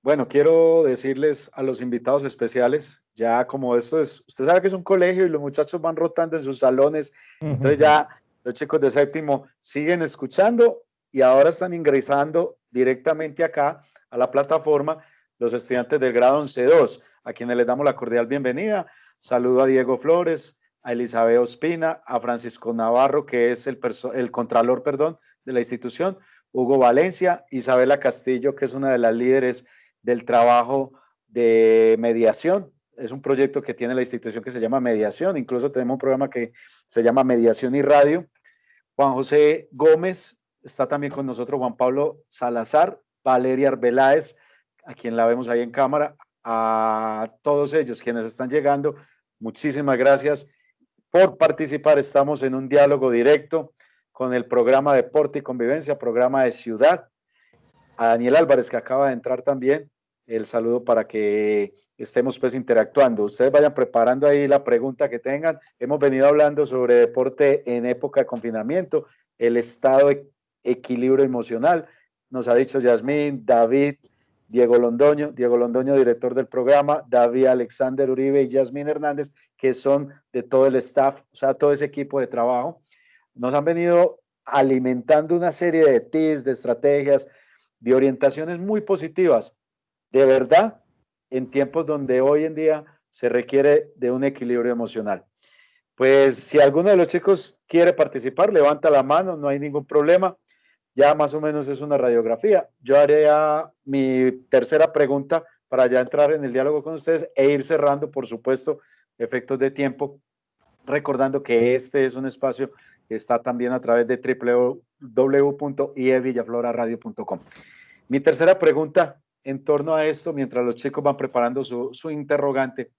S5: Bueno, quiero decirles a los invitados especiales, ya como esto es, usted sabe que es un colegio y los muchachos van rotando en sus salones, entonces ya los chicos de séptimo siguen escuchando y ahora están ingresando directamente acá a la plataforma los estudiantes del grado 11-2, a quienes les damos la cordial bienvenida. Saludo a Diego Flores, a Elizabeth Ospina, a Francisco Navarro, que es el contralor, de la institución, Hugo Valencia, Isabela Castillo, que es una de las líderes del trabajo de mediación. Es un proyecto que tiene la institución que se llama Mediación. Incluso tenemos un programa que se llama Mediación y Radio. Juan José Gómez está también con nosotros, Juan Pablo Salazar, Valeria Arbeláez, a quien la vemos ahí en cámara, a todos ellos quienes están llegando. Muchísimas gracias por participar. Estamos en un diálogo directo con el programa Deporte y Convivencia, programa de Ciudad. A Daniel Álvarez, que acaba de entrar también, el saludo para que estemos pues interactuando. Ustedes vayan preparando ahí la pregunta que tengan. Hemos venido hablando sobre deporte en época de confinamiento, el estado de equilibrio emocional. Nos ha dicho Yasmín, David, Diego Londoño, director del programa, David Alexander Uribe y Yasmín Hernández, que son de todo el staff, o sea, todo ese equipo de trabajo. Nos han venido alimentando una serie de tips, de estrategias, de orientaciones muy positivas, de verdad, en tiempos donde hoy en día se requiere de un equilibrio emocional. Pues si alguno de los chicos quiere participar, levanta la mano, no hay ningún problema. Ya más o menos es una radiografía. Yo haré mi tercera pregunta para ya entrar en el diálogo con ustedes e ir cerrando, por supuesto, efectos de tiempo, recordando que este es un espacio que está también a través de www.ievillafloraradio.com. Mi tercera pregunta en torno a esto, mientras los chicos van preparando su interrogante.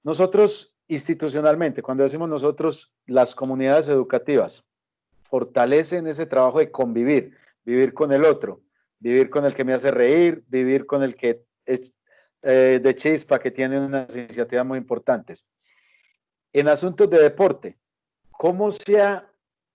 S5: Nosotros institucionalmente, cuando decimos nosotros, las comunidades educativas fortalecen ese trabajo de convivir, vivir con el otro, vivir con el que me hace reír, vivir con el que es de chispa, que tiene unas iniciativas muy importantes. En asuntos de deporte, ¿cómo se ha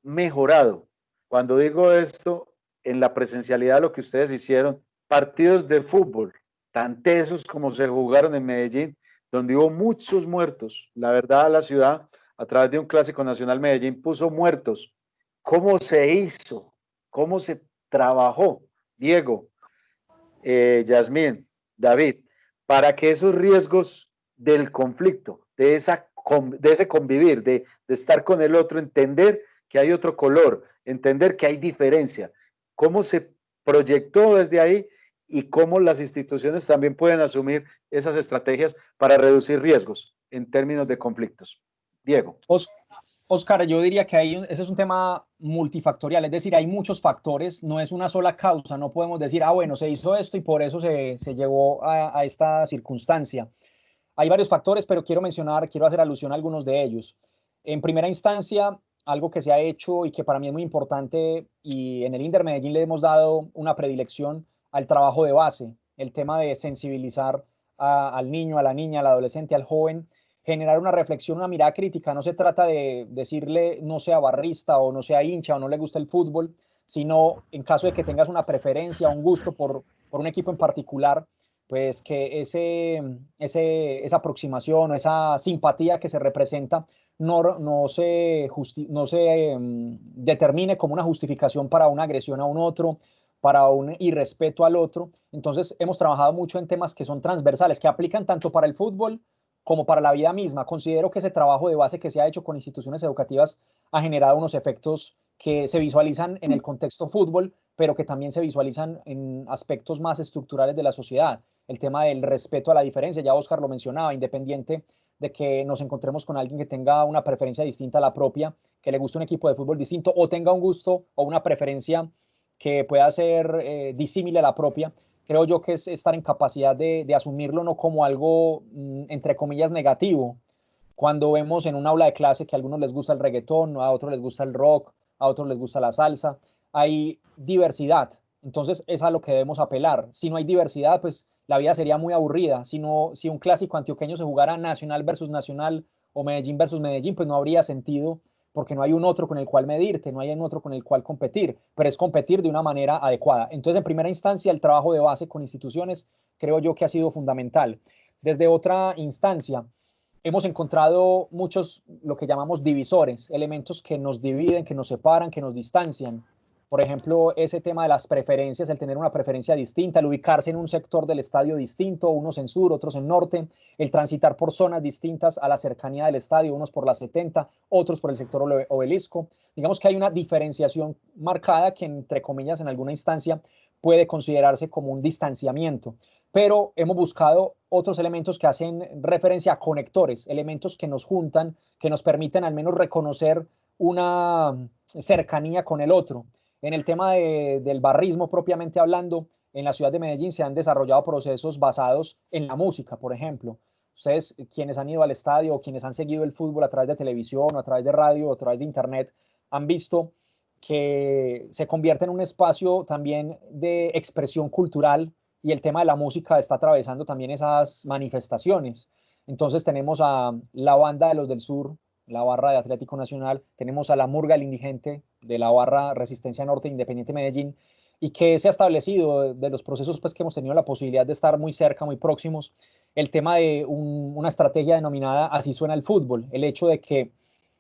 S5: mejorado? Cuando digo esto, en la presencialidad, lo que ustedes hicieron, partidos de fútbol, tan tesos como se jugaron en Medellín, donde hubo muchos muertos. La verdad, la ciudad, a través de un clásico nacional, Medellín puso muertos. ¿Cómo se hizo? ¿Cómo se trabajó? Diego, Yasmín, David, para que esos riesgos del conflicto, de ese convivir, de estar con el otro, entender que hay otro color, entender que hay diferencia, ¿cómo se proyectó desde ahí y cómo las instituciones también pueden asumir esas estrategias para reducir riesgos en términos de conflictos? Diego.
S8: Oscar, yo diría que ese es un tema multifactorial, es decir, hay muchos factores, no es una sola causa, no podemos decir, bueno, se hizo esto y por eso se llegó a esta circunstancia. Hay varios factores, pero quiero hacer alusión a algunos de ellos. En primera instancia, algo que se ha hecho y que para mí es muy importante, y en el Inder Medellín le hemos dado una predilección, al trabajo de base, el tema de sensibilizar al niño, a la niña, al adolescente, al joven, generar una reflexión, una mirada crítica. No se trata de decirle no sea barrista o no sea hincha o no le gusta el fútbol, sino en caso de que tengas una preferencia, un gusto por un equipo en particular, pues que esa aproximación o esa simpatía que se representa no se determine como una justificación para una agresión a un otro, para un irrespeto al otro. Entonces hemos trabajado mucho en temas que son transversales, que aplican tanto para el fútbol como para la vida misma. Considero que ese trabajo de base que se ha hecho con instituciones educativas ha generado unos efectos que se visualizan en el contexto fútbol, pero que también se visualizan en aspectos más estructurales de la sociedad. El tema del respeto a la diferencia, ya Oscar lo mencionaba, independiente de que nos encontremos con alguien que tenga una preferencia distinta a la propia, que le guste un equipo de fútbol distinto o tenga un gusto o una preferencia que pueda ser disímile a la propia. Creo yo que es estar en capacidad de asumirlo no como algo, entre comillas, negativo. Cuando vemos en un aula de clase que a algunos les gusta el reggaetón, a otros les gusta el rock, a otros les gusta la salsa, hay diversidad. Entonces es a lo que debemos apelar. Si no hay diversidad, pues la vida sería muy aburrida. Si un clásico antioqueño se jugara Nacional versus Nacional o Medellín versus Medellín, pues no habría sentido, porque no hay un otro con el cual medirte, no hay un otro con el cual competir, pero es competir de una manera adecuada. Entonces, en primera instancia, el trabajo de base con instituciones creo yo que ha sido fundamental. Desde otra instancia, hemos encontrado muchos, lo que llamamos divisores, elementos que nos dividen, que nos separan, que nos distancian. Por ejemplo, ese tema de las preferencias, el tener una preferencia distinta, el ubicarse en un sector del estadio distinto, unos en sur, otros en norte, el transitar por zonas distintas a la cercanía del estadio, unos por la 70, otros por el sector Obelisco. Digamos que hay una diferenciación marcada que, entre comillas, en alguna instancia puede considerarse como un distanciamiento, pero hemos buscado otros elementos que hacen referencia a conectores, elementos que nos juntan, que nos permiten al menos reconocer una cercanía con el otro. En el tema del barrismo propiamente hablando, en la ciudad de Medellín se han desarrollado procesos basados en la música, por ejemplo. Ustedes, quienes han ido al estadio o quienes han seguido el fútbol a través de televisión o a través de radio o a través de internet, han visto que se convierte en un espacio también de expresión cultural, y el tema de la música está atravesando también esas manifestaciones. Entonces tenemos a la banda de los del sur, la barra de Atlético Nacional, tenemos a la Murga del Indigente de la barra Resistencia Norte Independiente Medellín, y que se ha establecido de los procesos pues, que hemos tenido la posibilidad de estar muy cerca, muy próximos, el tema de una estrategia denominada Así suena el fútbol, el hecho de que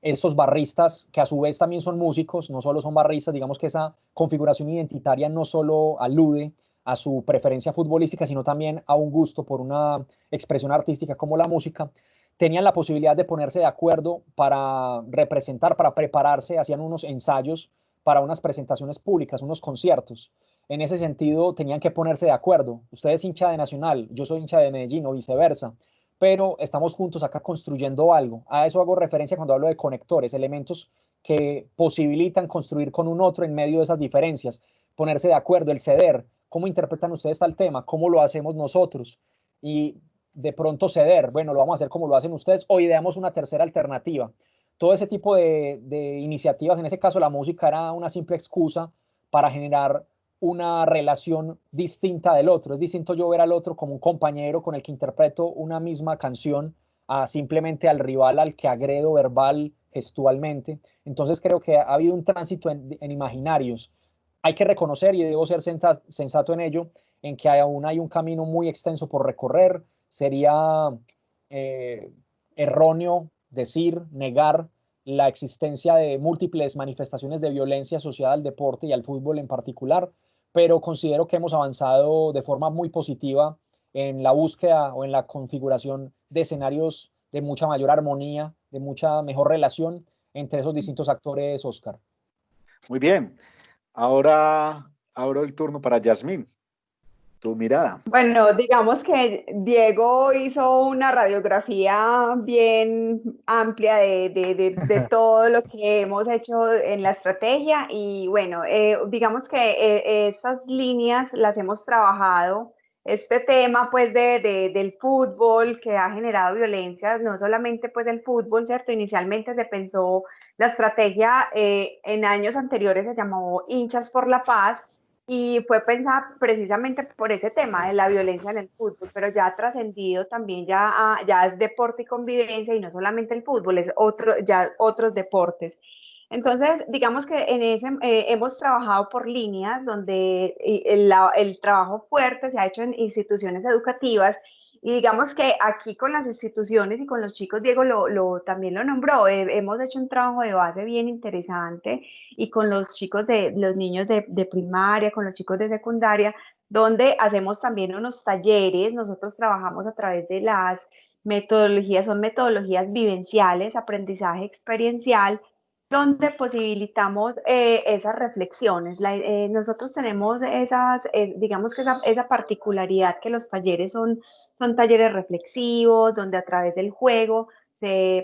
S8: estos barristas, que a su vez también son músicos, no solo son barristas, digamos que esa configuración identitaria no solo alude a su preferencia futbolística, sino también a un gusto por una expresión artística como la música, tenían la posibilidad de ponerse de acuerdo para representar, para prepararse, hacían unos ensayos para unas presentaciones públicas, unos conciertos. En ese sentido, tenían que ponerse de acuerdo. Usted es hincha de Nacional, yo soy hincha de Medellín o viceversa, pero estamos juntos acá construyendo algo. A eso hago referencia cuando hablo de conectores, elementos que posibilitan construir con un otro en medio de esas diferencias, ponerse de acuerdo, el ceder. ¿Cómo interpretan ustedes tal tema? ¿Cómo lo hacemos nosotros? Y de pronto ceder, bueno, lo vamos a hacer como lo hacen ustedes, o ideamos una tercera alternativa. Todo ese tipo de iniciativas, en ese caso la música era una simple excusa para generar una relación distinta del otro. Es distinto yo ver al otro como un compañero con el que interpreto una misma canción a simplemente al rival al que agredo verbal, gestualmente. Entonces creo que ha habido un tránsito en imaginarios. Hay que reconocer, y debo ser sensato en ello, en que aún hay un camino muy extenso por recorrer. Sería erróneo decir, negar la existencia de múltiples manifestaciones de violencia asociada al deporte y al fútbol en particular, pero considero que hemos avanzado de forma muy positiva en la búsqueda o en la configuración de escenarios de mucha mayor armonía, de mucha mejor relación entre esos distintos actores, Oscar.
S5: Muy bien. Ahora abro el turno para Yasmín. Tu mirada.
S6: Bueno, digamos que Diego hizo una radiografía bien amplia de todo lo que hemos hecho en la estrategia, y bueno, digamos que esas líneas las hemos trabajado. Este tema pues del fútbol que ha generado violencia, no solamente pues el fútbol, ¿cierto? Inicialmente se pensó la estrategia, en años anteriores se llamó Hinchas por la Paz, y fue pensada precisamente por ese tema de la violencia en el fútbol, pero ya ha trascendido también, ya es deporte y convivencia y no solamente el fútbol, es ya otros deportes. Entonces, digamos que hemos trabajado por líneas donde el trabajo fuerte se ha hecho en instituciones educativas y digamos que aquí con las instituciones y con los chicos, Diego también lo nombró, hemos hecho un trabajo de base bien interesante y con los chicos los niños de primaria, con los chicos de secundaria, donde hacemos también unos talleres, nosotros trabajamos a través de las metodologías, son metodologías vivenciales, aprendizaje experiencial, donde posibilitamos esas reflexiones. Nosotros tenemos digamos que esa particularidad que los talleres son talleres reflexivos, donde a través del juego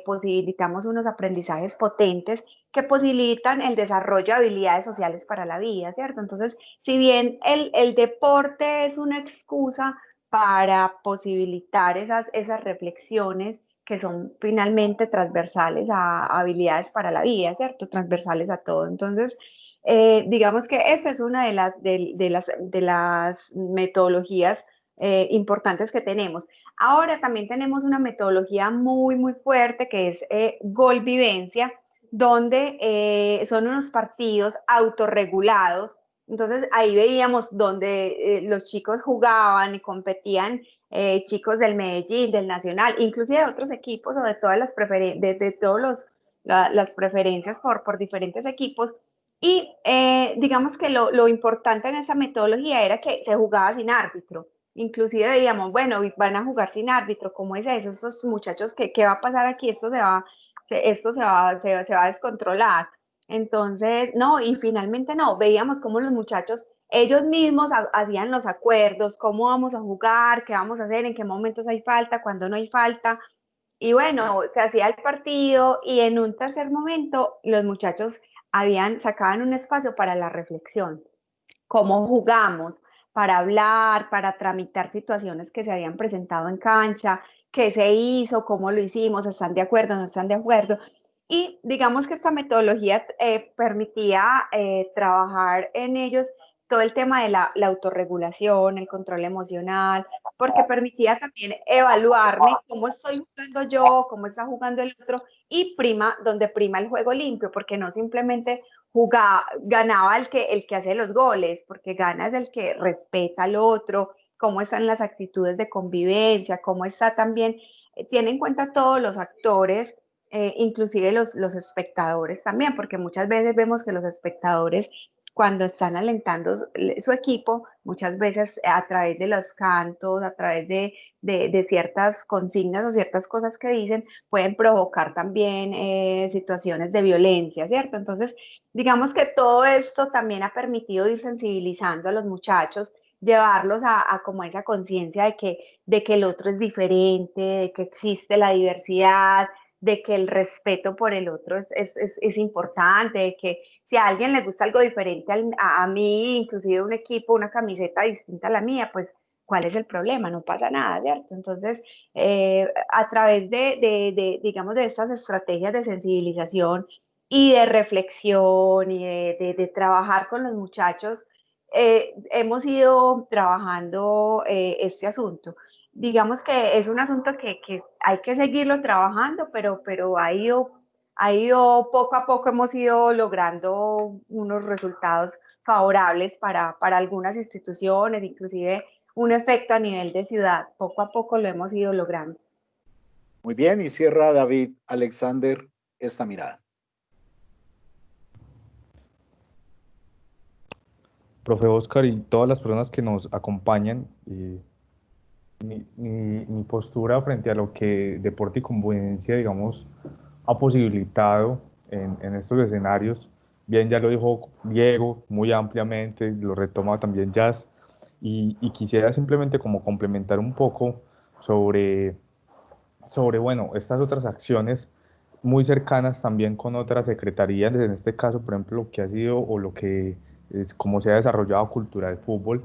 S6: posibilitamos unos aprendizajes potentes que posibilitan el desarrollo de habilidades sociales para la vida, ¿cierto? Entonces, si bien el deporte es una excusa para posibilitar esas reflexiones, que son finalmente transversales a habilidades para la vida, ¿cierto? Transversales a todo. Entonces, digamos que esta es una de las metodologías importantes que tenemos. Ahora también tenemos una metodología muy fuerte que es Gol Vivencia, donde son unos partidos autorregulados. Entonces ahí veíamos donde los chicos jugaban y competían chicos del Medellín, del Nacional, inclusive de otros equipos o de todas las las preferencias por diferentes equipos. Y digamos que lo importante en esa metodología era que se jugaba sin árbitro. Inclusive veíamos, bueno, van a jugar sin árbitro, ¿cómo es eso? Estos muchachos, ¿qué va a pasar aquí? Esto se va a descontrolar. Entonces, no, y finalmente no, veíamos cómo los muchachos ellos mismos hacían los acuerdos, cómo vamos a jugar, qué vamos a hacer, en qué momentos hay falta, cuándo no hay falta. Y bueno, se hacía el partido y en un tercer momento los muchachos sacaban un espacio para la reflexión, cómo jugamos, para hablar, para tramitar situaciones que se habían presentado en cancha, qué se hizo, cómo lo hicimos, están de acuerdo, no están de acuerdo. Y digamos que esta metodología permitía trabajar en ellos todo el tema de la autorregulación, el control emocional, porque permitía también evaluarme cómo estoy jugando yo, cómo está jugando el otro, y donde prima el juego limpio, porque no simplemente ganaba el que hace los goles, porque gana es el que respeta al otro, cómo están las actitudes de convivencia, cómo está también, tiene en cuenta todos los actores, inclusive los espectadores también, porque muchas veces vemos que los espectadores cuando están alentando su equipo, muchas veces a través de los cantos, a través de ciertas consignas o ciertas cosas que dicen, pueden provocar también situaciones de violencia, ¿cierto? Entonces, digamos que todo esto también ha permitido ir sensibilizando a los muchachos, llevarlos a como esa conciencia de que el otro es diferente, de que existe la diversidad, de que el respeto por el otro es importante, de que si a alguien le gusta algo diferente a mí, inclusive un equipo, una camiseta distinta a la mía, pues ¿cuál es el problema? No pasa nada, ¿cierto? Entonces, a través digamos, de estas estrategias de sensibilización y de reflexión y de trabajar con los muchachos, hemos ido trabajando este asunto. Digamos que es un asunto que hay que seguirlo trabajando, pero ha ido poco a poco, hemos ido logrando unos resultados favorables para algunas instituciones, inclusive un efecto a nivel de ciudad. Poco a poco lo hemos ido logrando.
S5: Muy bien, y cierra David Alexander esta mirada.
S7: Profe Oscar y todas las personas que nos acompañan, mi postura frente a lo que deporte y convivencia, digamos, ha posibilitado en estos escenarios, bien ya lo dijo Diego muy ampliamente, lo retoma también Jazz, y quisiera simplemente como complementar un poco sobre, bueno, estas otras acciones muy cercanas también con otras secretarías, en este caso, por ejemplo, lo que ha sido o lo que es cómo se ha desarrollado cultura de fútbol,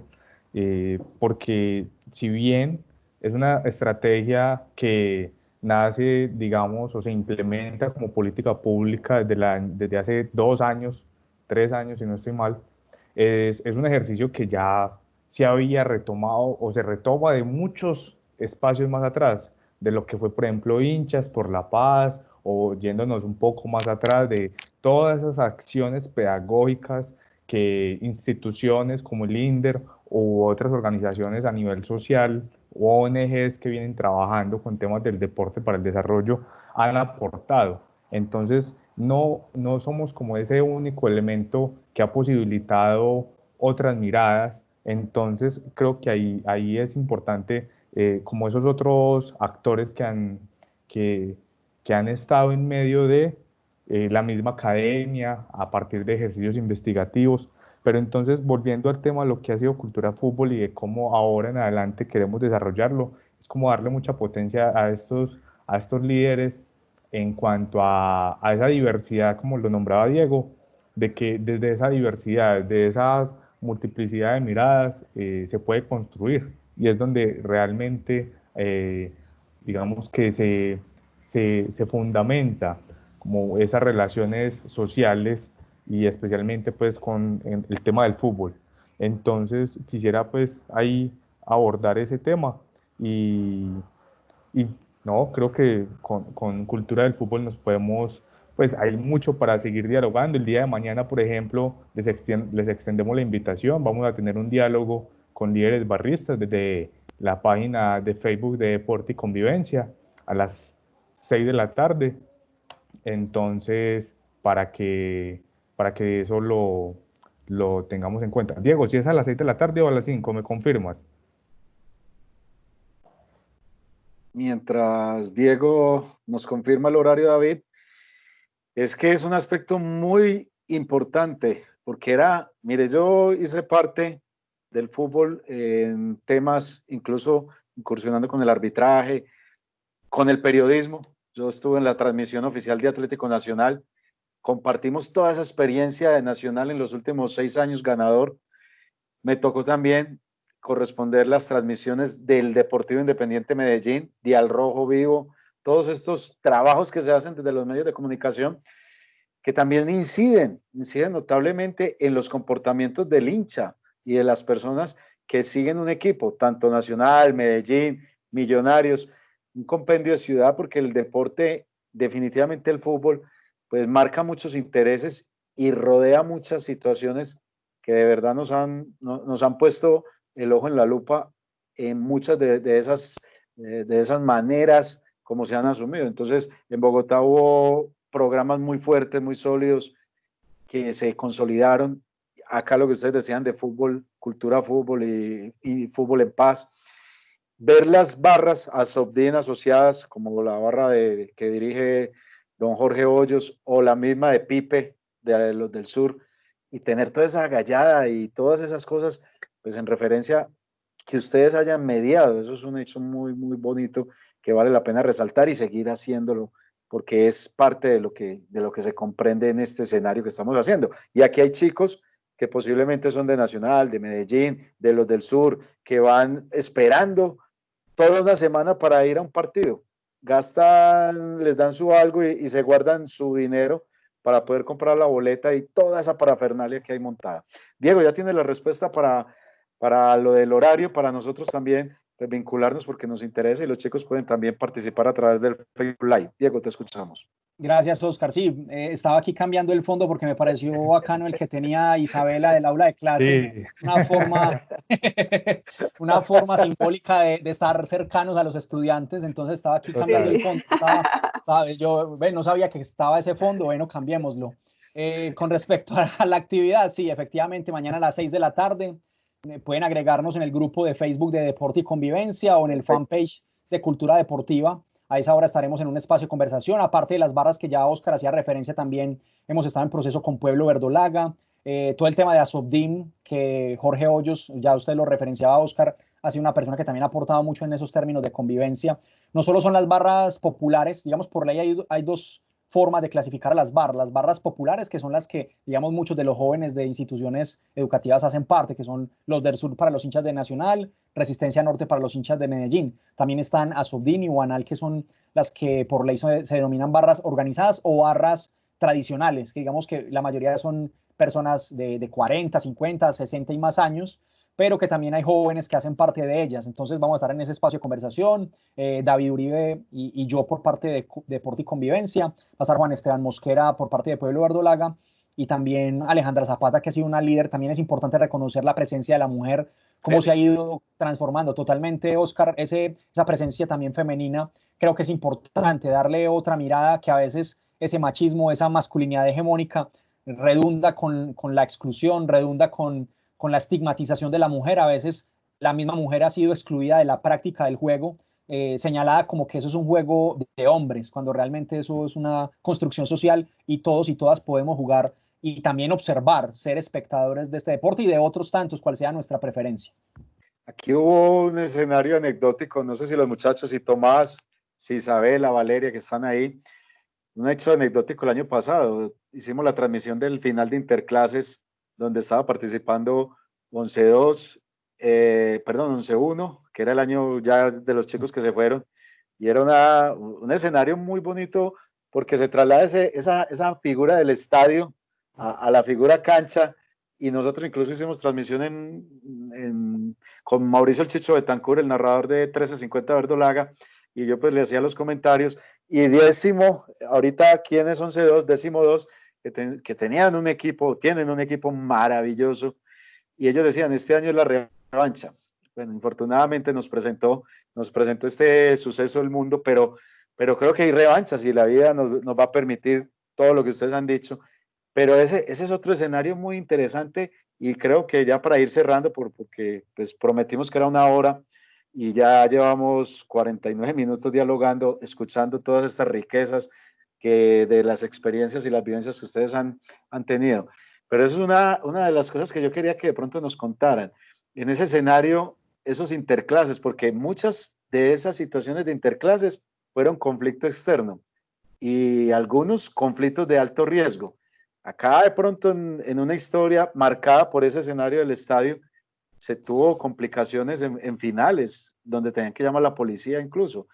S7: porque si bien es una estrategia que nace, digamos, o se implementa como política pública desde hace 2 años, 3 años, si no estoy mal, es un ejercicio que ya se había retomado o se retoma de muchos espacios más atrás, de lo que fue, por ejemplo, Hinchas por la Paz, o yéndonos un poco más atrás de todas esas acciones pedagógicas que instituciones como el INDER u otras organizaciones a nivel social o ONGs que vienen trabajando con temas del deporte para el desarrollo han aportado. Entonces, no somos como ese único elemento que ha posibilitado otras miradas. Entonces, creo que ahí es importante, como esos otros actores que han estado en medio de la misma academia, a partir de ejercicios investigativos. Pero entonces, volviendo al tema de lo que ha sido cultura fútbol y de cómo ahora en adelante queremos desarrollarlo, es como darle mucha potencia a estos líderes en cuanto a esa diversidad, como lo nombraba Diego, de que desde esa diversidad, de esa multiplicidad de miradas, se puede construir, y es donde realmente, digamos que se fundamenta como esas relaciones sociales, y especialmente pues con el tema del fútbol. Entonces quisiera pues ahí abordar ese tema, y no, creo que con cultura del fútbol nos podemos, pues hay mucho para seguir dialogando. El día de mañana, por ejemplo, les extendemos la invitación, vamos a tener un diálogo con líderes barristas desde la página de Facebook de Deporte y Convivencia a las 6 de la tarde. Entonces, para que eso lo tengamos en cuenta. Diego, si es a las 6 de la tarde o a las 5, ¿me confirmas?
S5: Mientras Diego nos confirma el horario, David, es que es un aspecto muy importante, porque mire, yo hice parte del fútbol en temas, incluso incursionando con el arbitraje, con el periodismo. Yo estuve en la transmisión oficial de Atlético Nacional, compartimos toda esa experiencia de Nacional en los últimos 6 años ganador. Me tocó también corresponder las transmisiones del Deportivo Independiente Medellín, de Al Rojo Vivo, todos estos trabajos que se hacen desde los medios de comunicación, que también inciden notablemente en los comportamientos del hincha y de las personas que siguen un equipo, tanto Nacional, Medellín, Millonarios, un compendio de ciudad, porque el deporte, definitivamente el fútbol, pues marca muchos intereses y rodea muchas situaciones que de verdad nos han puesto el ojo en la lupa en muchas de esas maneras como se han asumido. Entonces, en Bogotá hubo programas muy fuertes, muy sólidos, que se consolidaron. Acá lo que ustedes decían de fútbol, cultura fútbol y fútbol en paz. Ver las barras ASOBDIN asociadas, como la barra que dirige don Jorge Hoyos, o la misma de Pipe, de los del sur, y tener toda esa gallada y todas esas cosas, pues en referencia que ustedes hayan mediado, eso es un hecho muy, muy bonito que vale la pena resaltar y seguir haciéndolo, porque es parte de lo que se comprende en este escenario que estamos haciendo. Y aquí hay chicos que posiblemente son de Nacional, de Medellín, de los del sur, que van esperando toda una semana para ir a un partido. Gastan, les dan su algo y se guardan su dinero para poder comprar la boleta y toda esa parafernalia que hay montada. Diego, ya tiene la respuesta para lo del horario, para nosotros también pues, vincularnos porque nos interesa, y los chicos pueden también participar a través del Facebook Live. Diego, te escuchamos.
S8: Gracias, Oscar. Sí, estaba aquí cambiando el fondo porque me pareció bacano el que tenía Isabela del aula de clase. Sí. Una forma simbólica de estar cercanos a los estudiantes. Entonces estaba aquí cambiando el fondo. Yo no sabía que estaba ese fondo. Bueno, cambiémoslo. Con respecto a la actividad, sí, efectivamente, mañana a las 6 de la tarde pueden agregarnos en el grupo de Facebook de Deporte y Convivencia o en el fanpage de Cultura Deportiva. A esa hora estaremos en un espacio de conversación, aparte de las barras que ya Oscar hacía referencia, también hemos estado en proceso con Pueblo Verdolaga, todo el tema de ASOBDIN, que Jorge Hoyos, ya usted lo referenciaba, Oscar, ha sido una persona que también ha aportado mucho en esos términos de convivencia. No solo son las barras populares, digamos, por ley hay dos formas de clasificar a las barras populares, que son las que, digamos, muchos de los jóvenes de instituciones educativas hacen parte, que son los del sur para los hinchas de Nacional, Resistencia Norte para los hinchas de Medellín. También están ASOBDIN y UANAL, que son las que por ley se denominan barras organizadas o barras tradicionales, que digamos que la mayoría son personas de 40, 50, 60 y más años, pero que también hay jóvenes que hacen parte de ellas. Entonces vamos a estar en ese espacio de conversación, David Uribe y yo por parte de Deporte y Convivencia, va a estar Juan Esteban Mosquera por parte de Pueblo Verdolaga, y también Alejandra Zapata, que ha sido una líder. También es importante reconocer la presencia de la mujer, cómo se ha ido transformando totalmente, Oscar, esa presencia también femenina. Creo que es importante darle otra mirada, que a veces ese machismo, esa masculinidad hegemónica redunda con la exclusión, redunda con la estigmatización de la mujer. A veces la misma mujer ha sido excluida de la práctica del juego, señalada como que eso es un juego de hombres, cuando realmente eso es una construcción social y todos y todas podemos jugar y también observar, ser espectadores de este deporte y de otros tantos, cual sea nuestra preferencia.
S5: Aquí hubo un escenario anecdótico, no sé si los muchachos, si Tomás, si Isabela, Valeria, que están ahí, un hecho anecdótico el año pasado. Hicimos la transmisión del final de Interclases, donde estaba participando 11-2, 11-1, que era el año ya de los chicos que se fueron, y era un escenario muy bonito, porque se traslada esa figura del estadio a la figura cancha, y nosotros incluso hicimos transmisión con Mauricio El Chicho Betancur, el narrador de 1350 Verdolaga, y yo pues le hacía los comentarios, y décimo, ahorita aquí en 11-2, décimo 2, que tienen un equipo maravilloso, y ellos decían, este año es la revancha. Bueno, infortunadamente nos presentó este suceso del mundo, pero creo que hay revanchas y la vida nos va a permitir todo lo que ustedes han dicho. Pero ese es otro escenario muy interesante, y creo que ya para ir cerrando, porque pues prometimos que era 1 hora y ya llevamos 49 minutos dialogando, escuchando todas estas riquezas de las experiencias y las vivencias que ustedes han tenido. Pero eso es una de las cosas que yo quería que de pronto nos contaran. En ese escenario, esos interclases, porque muchas de esas situaciones de interclases fueron conflicto externo y algunos conflictos de alto riesgo. Acá de pronto en una historia marcada por ese escenario del estadio, se tuvo complicaciones en finales, donde tenían que llamar a la policía incluso.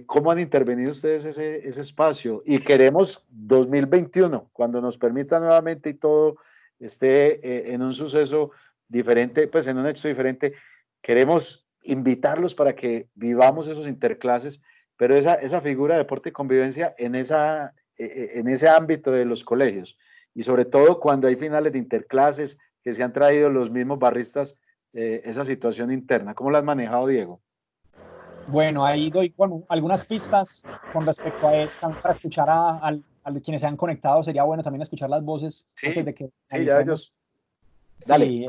S5: ¿Cómo han intervenido ustedes ese espacio? Y queremos 2021, cuando nos permita nuevamente y todo esté en un suceso diferente, pues en un hecho diferente, queremos invitarlos para que vivamos esos interclases, pero esa figura de deporte y convivencia en ese ámbito de los colegios, y sobre todo cuando hay finales de interclases que se han traído los mismos barristas, esa situación interna. ¿Cómo la has manejado, Diego?
S8: Bueno, ahí doy algunas pistas con respecto a él, también para escuchar a quienes se han conectado. Sería bueno también escuchar las voces antes de que
S5: ya ellos.
S8: Dale. Sí,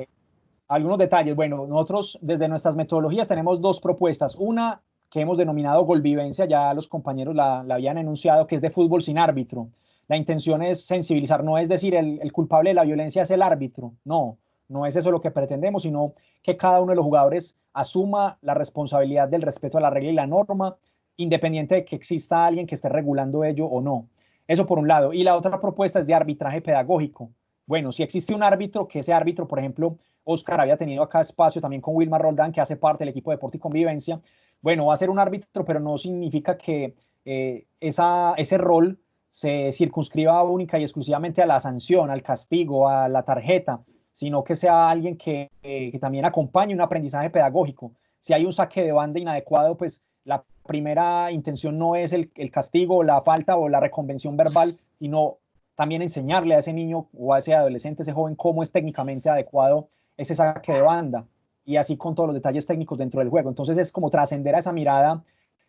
S8: algunos detalles. Bueno, nosotros desde nuestras metodologías tenemos 2 propuestas. Una que hemos denominado Golvivencia, ya los compañeros la habían enunciado, que es de fútbol sin árbitro. La intención es sensibilizar, no es decir el culpable de la violencia es el árbitro, no es eso lo que pretendemos, sino que cada uno de los jugadores asuma la responsabilidad del respeto a la regla y la norma, independiente de que exista alguien que esté regulando ello o no. Eso por un lado. Y la otra propuesta es de arbitraje pedagógico. Bueno, si existe un árbitro, que ese árbitro, por ejemplo, Oscar había tenido acá espacio también con Wilmar Roldán, que hace parte del equipo de Deporte y Convivencia. Bueno, va a ser un árbitro, pero no significa que ese rol se circunscriba única y exclusivamente a la sanción, al castigo, a la tarjeta, sino que sea alguien que también acompañe un aprendizaje pedagógico. Si hay un saque de banda inadecuado, pues la primera intención no es el castigo, la falta o la reconvención verbal, sino también enseñarle a ese niño o a ese adolescente, ese joven, cómo es técnicamente adecuado ese saque de banda, y así con todos los detalles técnicos dentro del juego. Entonces es como trascender a esa mirada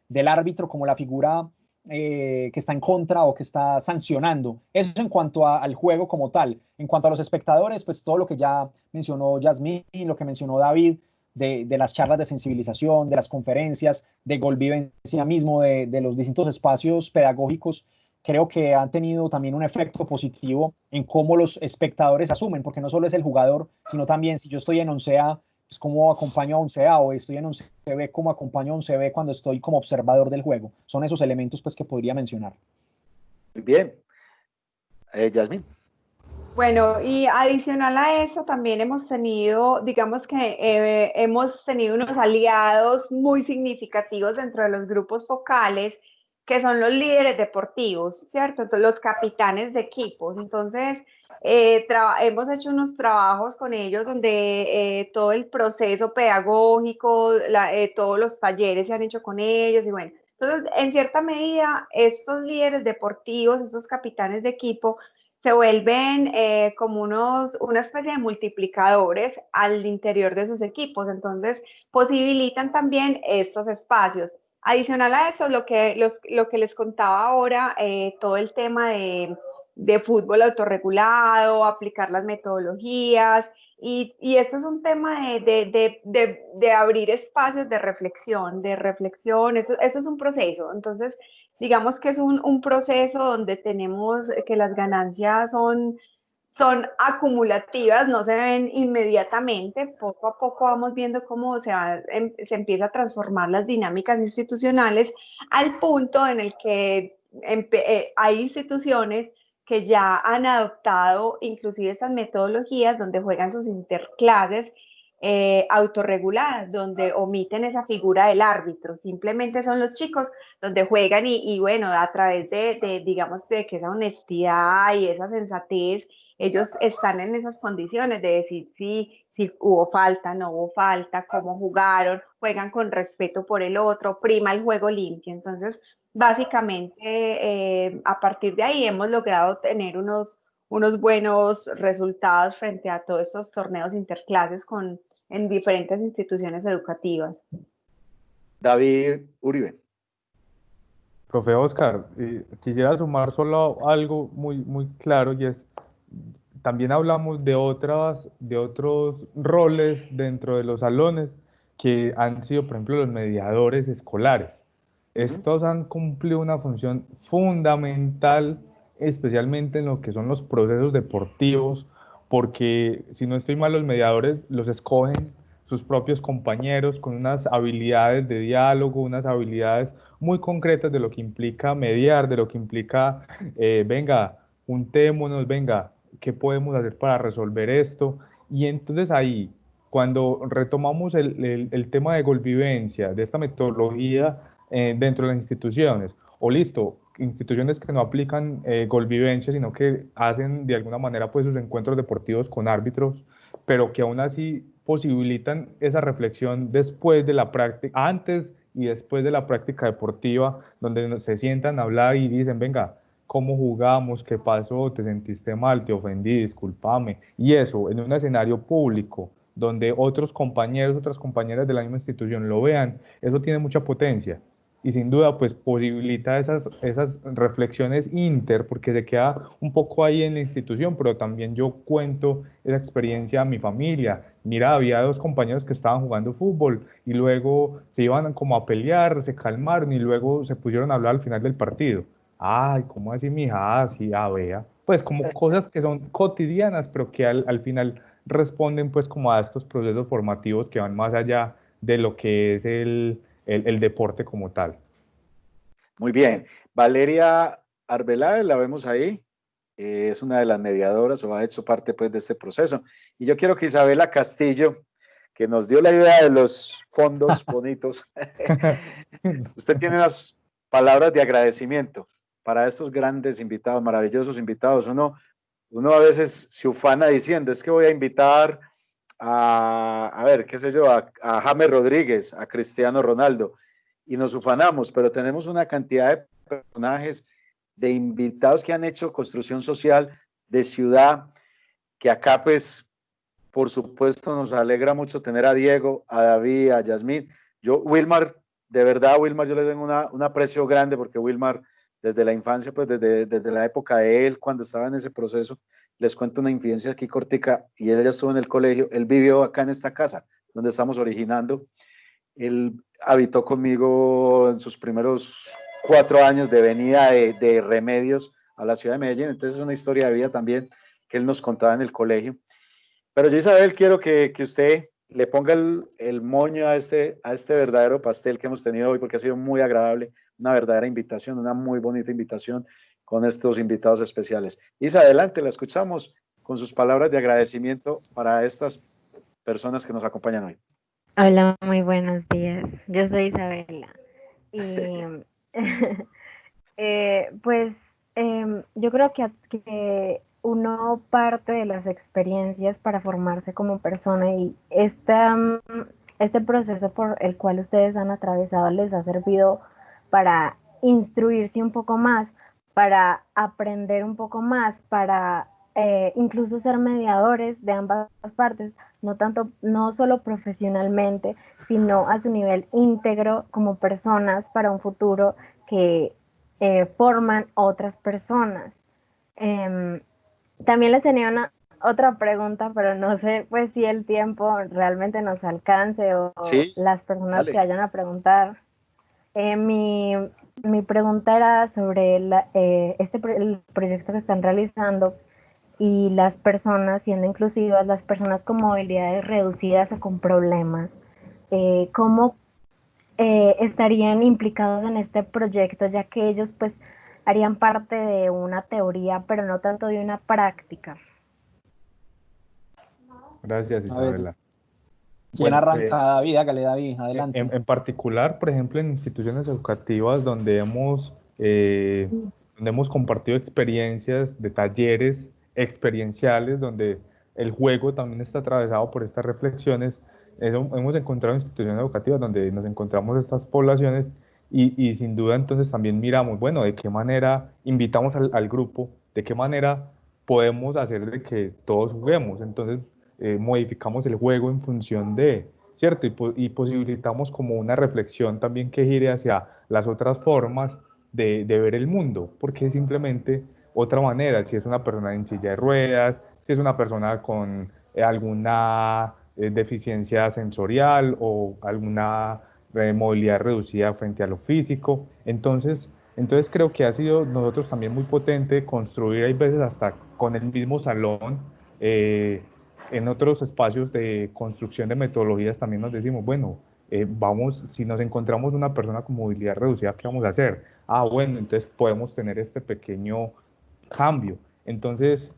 S8: del árbitro como la figura que está en contra o que está sancionando. Eso en cuanto al juego como tal. En cuanto a los espectadores, pues todo lo que ya mencionó Yasmín, lo que mencionó David, de las charlas de sensibilización, de las conferencias, de Golvivencia mismo, de los distintos espacios pedagógicos, creo que han tenido también un efecto positivo en cómo los espectadores asumen, porque no solo es el jugador, sino también si yo estoy en 11A, pues cómo acompaño a 11A, o estoy en 11B, cómo acompaño a 11B cuando estoy como observador del juego. Son esos elementos pues que podría mencionar.
S5: Muy bien. Yasmín.
S6: Bueno, y adicional a eso también hemos tenido, digamos que hemos tenido unos aliados muy significativos dentro de los grupos focales, que son los líderes deportivos, ¿cierto? Entonces, los capitanes de equipos. Entonces, hemos hecho unos trabajos con ellos donde todo el proceso pedagógico, todos los talleres se han hecho con ellos y bueno, entonces en cierta medida estos líderes deportivos, estos capitanes de equipo, se vuelven como una especie de multiplicadores al interior de sus equipos, entonces posibilitan también estos espacios. Adicional a eso, lo que les contaba ahora, todo el tema de fútbol autorregulado, aplicar las metodologías, y eso es un tema de abrir espacios de reflexión, eso es un proceso. Entonces, digamos que es un proceso donde tenemos que las ganancias son acumulativas, no se ven inmediatamente, poco a poco vamos viendo cómo se empieza a transformar las dinámicas institucionales al punto en el que hay instituciones que ya han adoptado inclusive estas metodologías donde juegan sus interclases autorreguladas, donde omiten esa figura del árbitro, simplemente son los chicos donde juegan y bueno, a través digamos, de que esa honestidad y esa sensatez, ellos están en esas condiciones de decir si hubo falta, no hubo falta, cómo jugaron, juegan con respeto por el otro, prima el juego limpio. Entonces, básicamente, a partir de ahí hemos logrado tener unos buenos resultados frente a todos esos torneos interclases en diferentes instituciones educativas.
S5: David Uribe.
S7: Profe Oscar, quisiera sumar solo algo muy claro y es, también hablamos de otros roles dentro de los salones que han sido, por ejemplo, los mediadores escolares. Estos han cumplido una función fundamental, especialmente en lo que son los procesos deportivos, porque si no estoy mal, los mediadores los escogen sus propios compañeros con unas habilidades de diálogo, unas habilidades muy concretas de lo que implica mediar, de lo que implica, venga, juntémonos, venga, ¿qué podemos hacer para resolver esto? Y entonces ahí, cuando retomamos el tema de golvivencia, de esta metodología dentro de las instituciones, o listo, instituciones que no aplican golvivencia, sino que hacen de alguna manera pues sus encuentros deportivos con árbitros, pero que aún así posibilitan esa reflexión después de la práctica, antes y después de la práctica deportiva, donde se sientan a hablar y dicen, venga, ¿cómo jugamos? ¿Qué pasó? ¿Te sentiste mal? ¿Te ofendí? Discúlpame. Y eso en un escenario público, donde otros compañeros, otras compañeras de la misma institución lo vean, eso tiene mucha potencia. Y sin duda, pues posibilita esas reflexiones porque se queda un poco ahí en la institución, pero también yo cuento esa experiencia a mi familia. Mira, había dos compañeros que estaban jugando fútbol y luego se iban como a pelear, se calmaron y luego se pusieron a hablar al final del partido. Ay, ¿cómo así, mija? Ah, sí, vea. Pues como cosas que son cotidianas, pero que al final responden pues como a estos procesos formativos que van más allá de lo que es el deporte como tal.
S5: Muy bien. Valeria Arbeláez, la vemos ahí. Es una de las mediadoras o ha hecho parte pues de este proceso. Y yo quiero que Isabela Castillo, que nos dio la idea de los fondos bonitos, usted tiene unas palabras de agradecimiento para estos grandes invitados, maravillosos invitados. Uno a veces se ufana diciendo, es que voy a invitar a ver, qué sé yo, a James Rodríguez, a Cristiano Ronaldo, y nos ufanamos, pero tenemos una cantidad de personajes, de invitados que han hecho construcción social de ciudad, que acá pues, por supuesto, nos alegra mucho tener a Diego, a David, a Yasmín. Yo, Wilmar, de verdad, Wilmar, yo le tengo un aprecio grande, porque Wilmar, desde la infancia, pues desde la época de él, cuando estaba en ese proceso, les cuento una infidencia aquí cortica, y él ya estuvo en el colegio, él vivió acá en esta casa, donde estamos originando. Él habitó conmigo en sus primeros 4 años de venida de Remedios a la ciudad de Medellín, entonces es una historia de vida también que él nos contaba en el colegio. Pero yo, Isabel, quiero que usted le ponga el moño a este verdadero pastel que hemos tenido hoy, porque ha sido muy agradable, una verdadera invitación, una muy bonita invitación con estos invitados especiales. Isa, adelante, la escuchamos con sus palabras de agradecimiento para estas personas que nos acompañan hoy.
S10: Hola, muy buenos días. Yo soy Isabela. Y pues yo creo que uno parte de las experiencias para formarse como persona y este proceso por el cual ustedes han atravesado les ha servido para instruirse un poco más, para aprender un poco más, para incluso ser mediadores de ambas partes, no solo profesionalmente, sino a su nivel íntegro como personas para un futuro que forman otras personas. También les tenía otra pregunta, pero no sé pues si el tiempo realmente nos alcance o
S5: Sí,
S10: las personas
S5: dale.
S10: que vayan a preguntar. Mi pregunta era sobre el proyecto que están realizando y las personas, siendo inclusivas, las personas con movilidades reducidas o con problemas. ¿Cómo estarían implicados en este proyecto, ya que ellos pues harían parte de una teoría, pero no tanto de una práctica?
S7: Gracias,
S8: A ver,
S7: Isabela.
S8: ¿quién
S7: Bueno,
S8: arranca? David, hágale, David, adelante.
S7: en particular, por ejemplo, en instituciones educativas donde hemos compartido experiencias de talleres experienciales, donde el juego también está atravesado por estas reflexiones, hemos encontrado instituciones educativas donde nos encontramos estas poblaciones y sin duda entonces también miramos, bueno, de qué manera invitamos al grupo, de qué manera podemos hacer de que todos juguemos. Entonces, modificamos el juego en función de, ¿cierto? Y posibilitamos como una reflexión también que gire hacia las otras formas de ver el mundo, porque es simplemente otra manera, si es una persona en silla de ruedas, si es una persona con alguna deficiencia sensorial o alguna movilidad reducida frente a lo físico. Entonces creo que ha sido nosotros también muy potente construir, hay veces hasta con el mismo salón, en otros espacios de construcción de metodologías también nos decimos, bueno, si nos encontramos una persona con movilidad reducida, ¿qué vamos a hacer? Ah, bueno, entonces podemos tener este pequeño cambio. Entonces,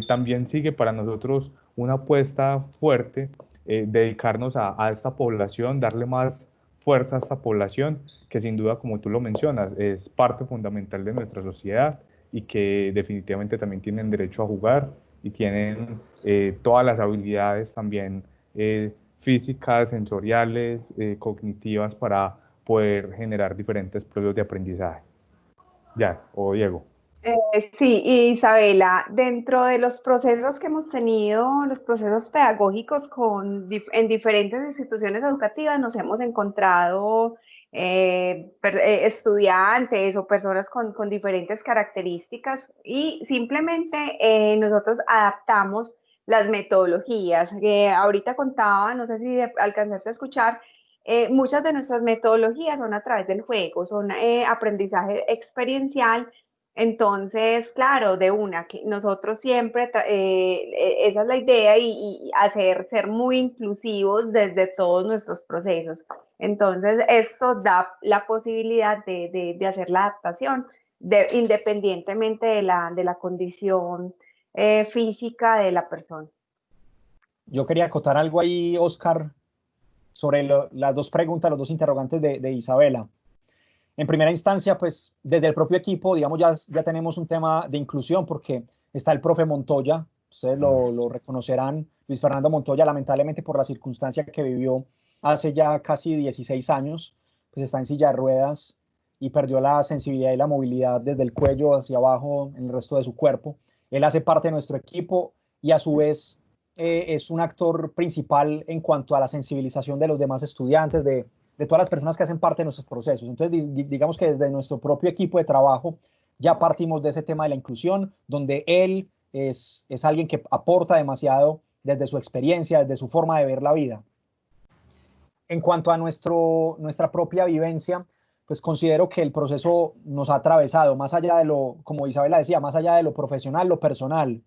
S7: también sigue para nosotros una apuesta fuerte, dedicarnos a esta población, darle más fuerza a esta población, que sin duda, como tú lo mencionas, es parte fundamental de nuestra sociedad y que definitivamente también tienen derecho a jugar y tienen todas las habilidades también físicas, sensoriales, cognitivas para poder generar diferentes procesos de aprendizaje. Ya, o Diego.
S6: Sí, Isabela, dentro de los procesos que hemos tenido, los procesos pedagógicos en diferentes instituciones educativas, nos hemos encontrado estudiantes o personas con diferentes características y simplemente nosotros adaptamos las metodologías. Ahorita contaba, no sé si alcanzaste a escuchar, muchas de nuestras metodologías son a través del juego, son aprendizaje experiencial. Entonces, claro, de una, que nosotros siempre, esa es la idea y ser muy inclusivos desde todos nuestros procesos. Entonces, esto da la posibilidad de hacer la adaptación independientemente de la condición física de la persona.
S8: Yo quería acotar algo ahí, Oscar, sobre las dos preguntas, los dos interrogantes de Isabela. En primera instancia, pues desde el propio equipo, digamos, ya tenemos un tema de inclusión porque está el profe Montoya, ustedes lo reconocerán, Luis Fernando Montoya, lamentablemente por la circunstancia que vivió hace ya casi 16 años, pues está en silla de ruedas y perdió la sensibilidad y la movilidad desde el cuello hacia abajo en el resto de su cuerpo. Él hace parte de nuestro equipo y a su vez es un actor principal en cuanto a la sensibilización de los demás estudiantes, de todas las personas que hacen parte de nuestros procesos. Entonces, digamos que desde nuestro propio equipo de trabajo ya partimos de ese tema de la inclusión, donde él es alguien que aporta demasiado desde su experiencia, desde su forma de ver la vida. En cuanto a nuestra propia vivencia, pues considero que el proceso nos ha atravesado, más allá de lo, como Isabela decía, más allá de lo profesional, lo personal.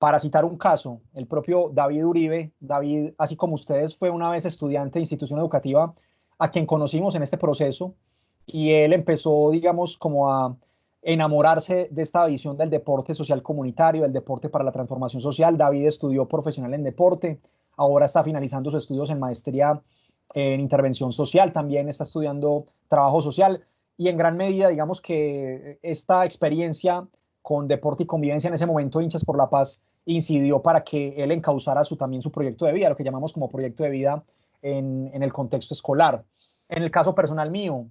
S8: Para citar un caso, el propio David Uribe, David, así como ustedes, fue una vez estudiante de institución educativa a quien conocimos en este proceso y él empezó, digamos, como a enamorarse de esta visión del deporte social comunitario, del deporte para la transformación social. David estudió profesional en deporte, ahora está finalizando sus estudios en maestría en intervención social, también está estudiando trabajo social y en gran medida, digamos que esta experiencia con Deporte y Convivencia, en ese momento Hinchas por la Paz incidió para que él encauzara también su proyecto de vida, lo que llamamos como proyecto de vida en el contexto escolar. En el caso personal mío,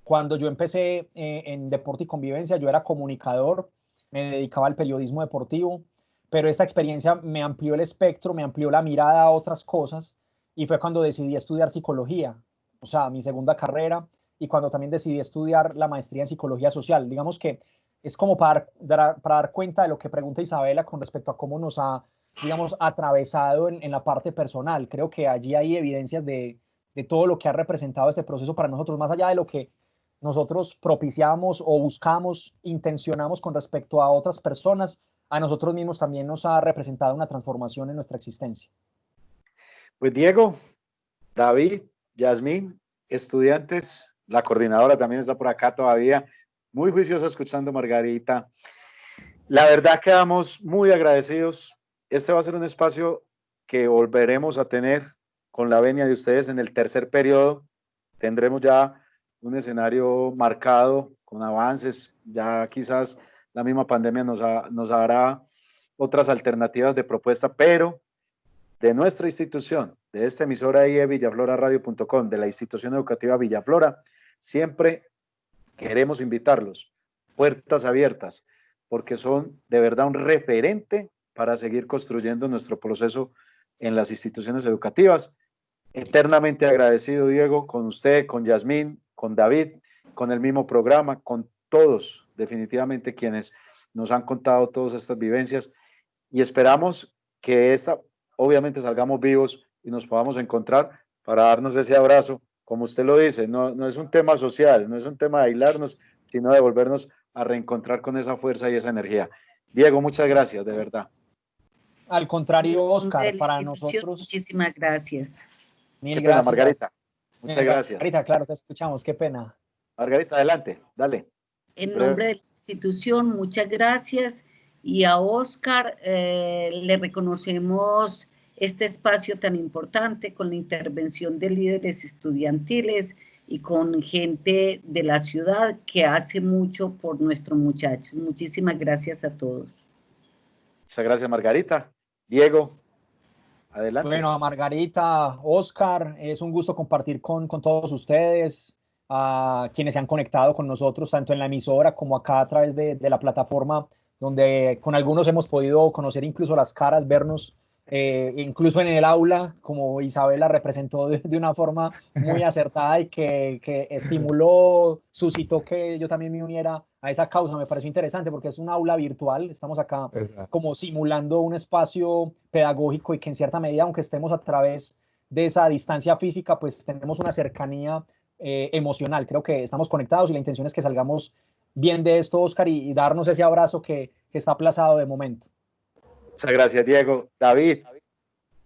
S8: cuando yo empecé en Deporte y Convivencia, yo era comunicador, me dedicaba al periodismo deportivo, pero esta experiencia me amplió el espectro, me amplió la mirada a otras cosas, y fue cuando decidí estudiar psicología, o sea, mi segunda carrera, y cuando también decidí estudiar la maestría en psicología social. Digamos que es como para dar cuenta de lo que pregunta Isabela con respecto a cómo nos ha, digamos, atravesado en la parte personal. Creo que allí hay evidencias de todo lo que ha representado este proceso para nosotros, más allá de lo que nosotros propiciamos o buscamos, intencionamos con respecto a otras personas, a nosotros mismos también nos ha representado una transformación en nuestra existencia.
S5: Pues Diego, David, Yasmín, estudiantes, la coordinadora también está por acá todavía, muy juiciosa escuchando Margarita. La verdad quedamos muy agradecidos. Este va a ser un espacio que volveremos a tener con la venia de ustedes en el tercer periodo. Tendremos ya un escenario marcado con avances, ya quizás la misma pandemia nos hará otras alternativas de propuesta, pero de nuestra institución, de esta emisora IE villafloraradio.com, de la institución educativa Villaflora, siempre queremos invitarlos, puertas abiertas, porque son de verdad un referente para seguir construyendo nuestro proceso en las instituciones educativas. Eternamente agradecido, Diego, con usted, con Yasmín, con David, con el mismo programa, con todos, definitivamente, quienes nos han contado todas estas vivencias, y esperamos que obviamente salgamos vivos y nos podamos encontrar para darnos ese abrazo. Como usted lo dice, no es un tema social, no es un tema de aislarnos, sino de volvernos a reencontrar con esa fuerza y esa energía. Diego, muchas gracias, de verdad.
S8: Al contrario, Oscar, para nosotros...
S9: Muchísimas gracias.
S8: Mil
S5: Qué pena,
S8: gracias.
S5: Margarita. Muchas gracias.
S8: Margarita, claro, te escuchamos, qué pena.
S5: Margarita, adelante, dale.
S9: En nombre de la institución, muchas gracias. Y a Oscar le reconocemos este espacio tan importante con la intervención de líderes estudiantiles y con gente de la ciudad que hace mucho por nuestros muchachos. Muchísimas gracias a todos.
S5: Muchas gracias, Margarita. Diego, adelante.
S8: Bueno, a Margarita, Oscar, es un gusto compartir con todos ustedes, a quienes se han conectado con nosotros, tanto en la emisora como acá a través de la plataforma, donde con algunos hemos podido conocer incluso las caras, vernos incluso en el aula, como Isabela representó de una forma muy acertada y que estimuló, suscitó que yo también me uniera a esa causa. Me pareció interesante porque es un aula virtual, estamos acá como simulando un espacio pedagógico y que en cierta medida, aunque estemos a través de esa distancia física, pues tenemos una cercanía emocional. Creo que estamos conectados y la intención es que salgamos bien de esto, Oscar, y darnos ese abrazo que está aplazado de momento.
S5: Muchas gracias, Diego. David,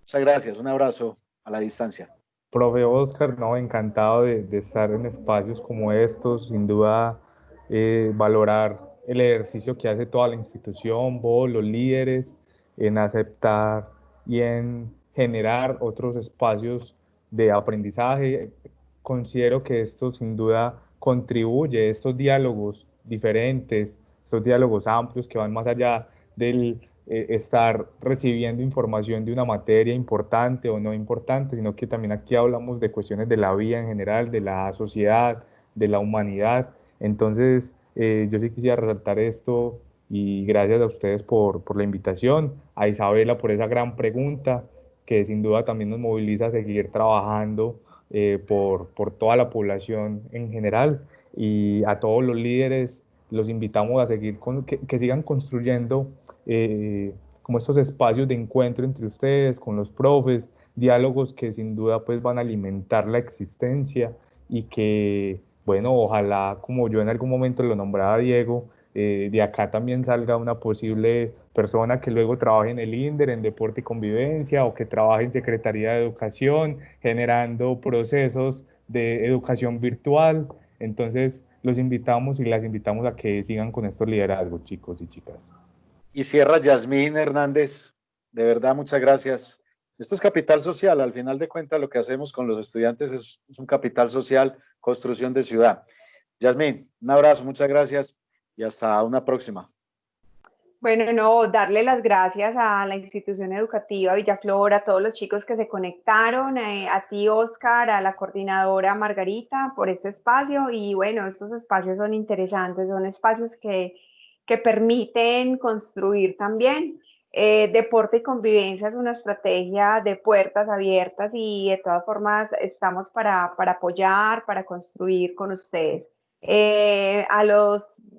S5: muchas gracias. Un abrazo a la distancia.
S7: Profe Oscar, no, encantado de estar en espacios como estos, sin duda valorar el ejercicio que hace toda la institución, vos, los líderes, en aceptar y en generar otros espacios de aprendizaje. Considero que esto sin duda contribuye, estos diálogos diferentes, estos diálogos amplios que van más allá del estar recibiendo información de una materia importante o no importante, sino que también aquí hablamos de cuestiones de la vida en general, de la sociedad, de la humanidad. Entonces, yo sí quisiera resaltar esto y gracias a ustedes por la invitación, a Isabela por esa gran pregunta que sin duda también nos moviliza a seguir trabajando por toda la población en general, y a todos los líderes los invitamos a seguir que sigan construyendo como estos espacios de encuentro entre ustedes, con los profes, diálogos que sin duda pues van a alimentar la existencia y que, bueno, ojalá, como yo en algún momento lo nombraba Diego, de acá también salga una posible persona que luego trabaje en el INDER, en Deporte y Convivencia, o que trabaje en Secretaría de Educación, generando procesos de educación virtual. Entonces, los invitamos y las invitamos a que sigan con estos liderazgos, chicos y chicas.
S5: Y cierra Yasmín Hernández, de verdad, muchas gracias. Esto es capital social, al final de cuentas lo que hacemos con los estudiantes es un capital social, construcción de ciudad. Yasmín, un abrazo, muchas gracias y hasta una próxima.
S6: Bueno, no, darle las gracias a la institución educativa Villaflor, a todos los chicos que se conectaron, a ti, Oscar, a la coordinadora Margarita por este espacio. Y bueno, estos espacios son interesantes, son espacios que permiten construir también. Deporte y convivencia es una estrategia de puertas abiertas y de todas formas estamos para apoyar, para construir con ustedes.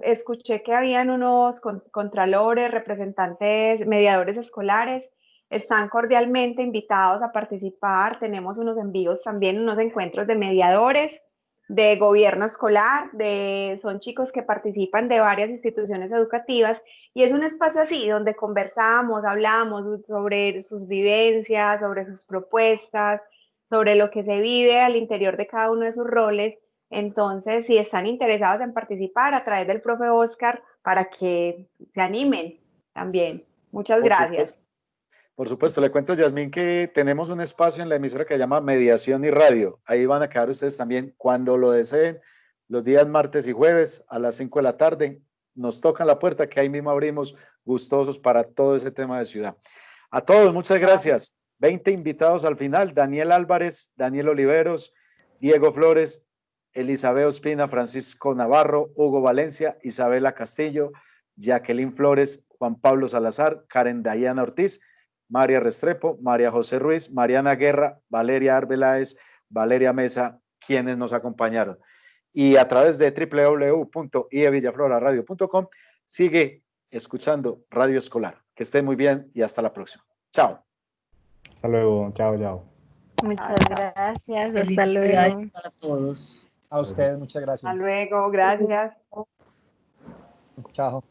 S6: Escuché que habían unos contralores, representantes, mediadores escolares, están cordialmente invitados a participar. Tenemos unos envíos también, unos encuentros de mediadores, de gobierno escolar, son chicos que participan de varias instituciones educativas y es un espacio así donde conversamos, hablamos sobre sus vivencias, sobre sus propuestas, sobre lo que se vive al interior de cada uno de sus roles. Entonces, si están interesados en participar a través del profe Oscar, para que se animen también. Muchas gracias.
S5: Por supuesto, le cuento, Yasmín, que tenemos un espacio en la emisora que se llama Mediación y Radio. Ahí van a quedar ustedes también cuando lo deseen, los días martes y jueves a las 5 de la tarde. Nos tocan la puerta, que ahí mismo abrimos, gustosos para todo ese tema de ciudad. A todos, muchas gracias. 20 invitados al final: Daniel Álvarez, Daniel Oliveros, Diego Flores, Elizabeth Ospina, Francisco Navarro, Hugo Valencia, Isabela Castillo, Jacqueline Flores, Juan Pablo Salazar, Karen Dayana Ortiz, María Restrepo, María José Ruiz, Mariana Guerra, Valeria Arbeláez, Valeria Mesa, quienes nos acompañaron. Y a través de www.ievillafloraradio.com sigue escuchando Radio Escolar. Que estén muy bien y hasta la próxima. Chao.
S7: Hasta luego. Chao, chao.
S10: Muchas gracias. Hasta
S9: Felicidades
S10: luego.
S9: para todos.
S8: A ustedes, muchas gracias.
S6: Hasta luego, gracias.
S8: Chao.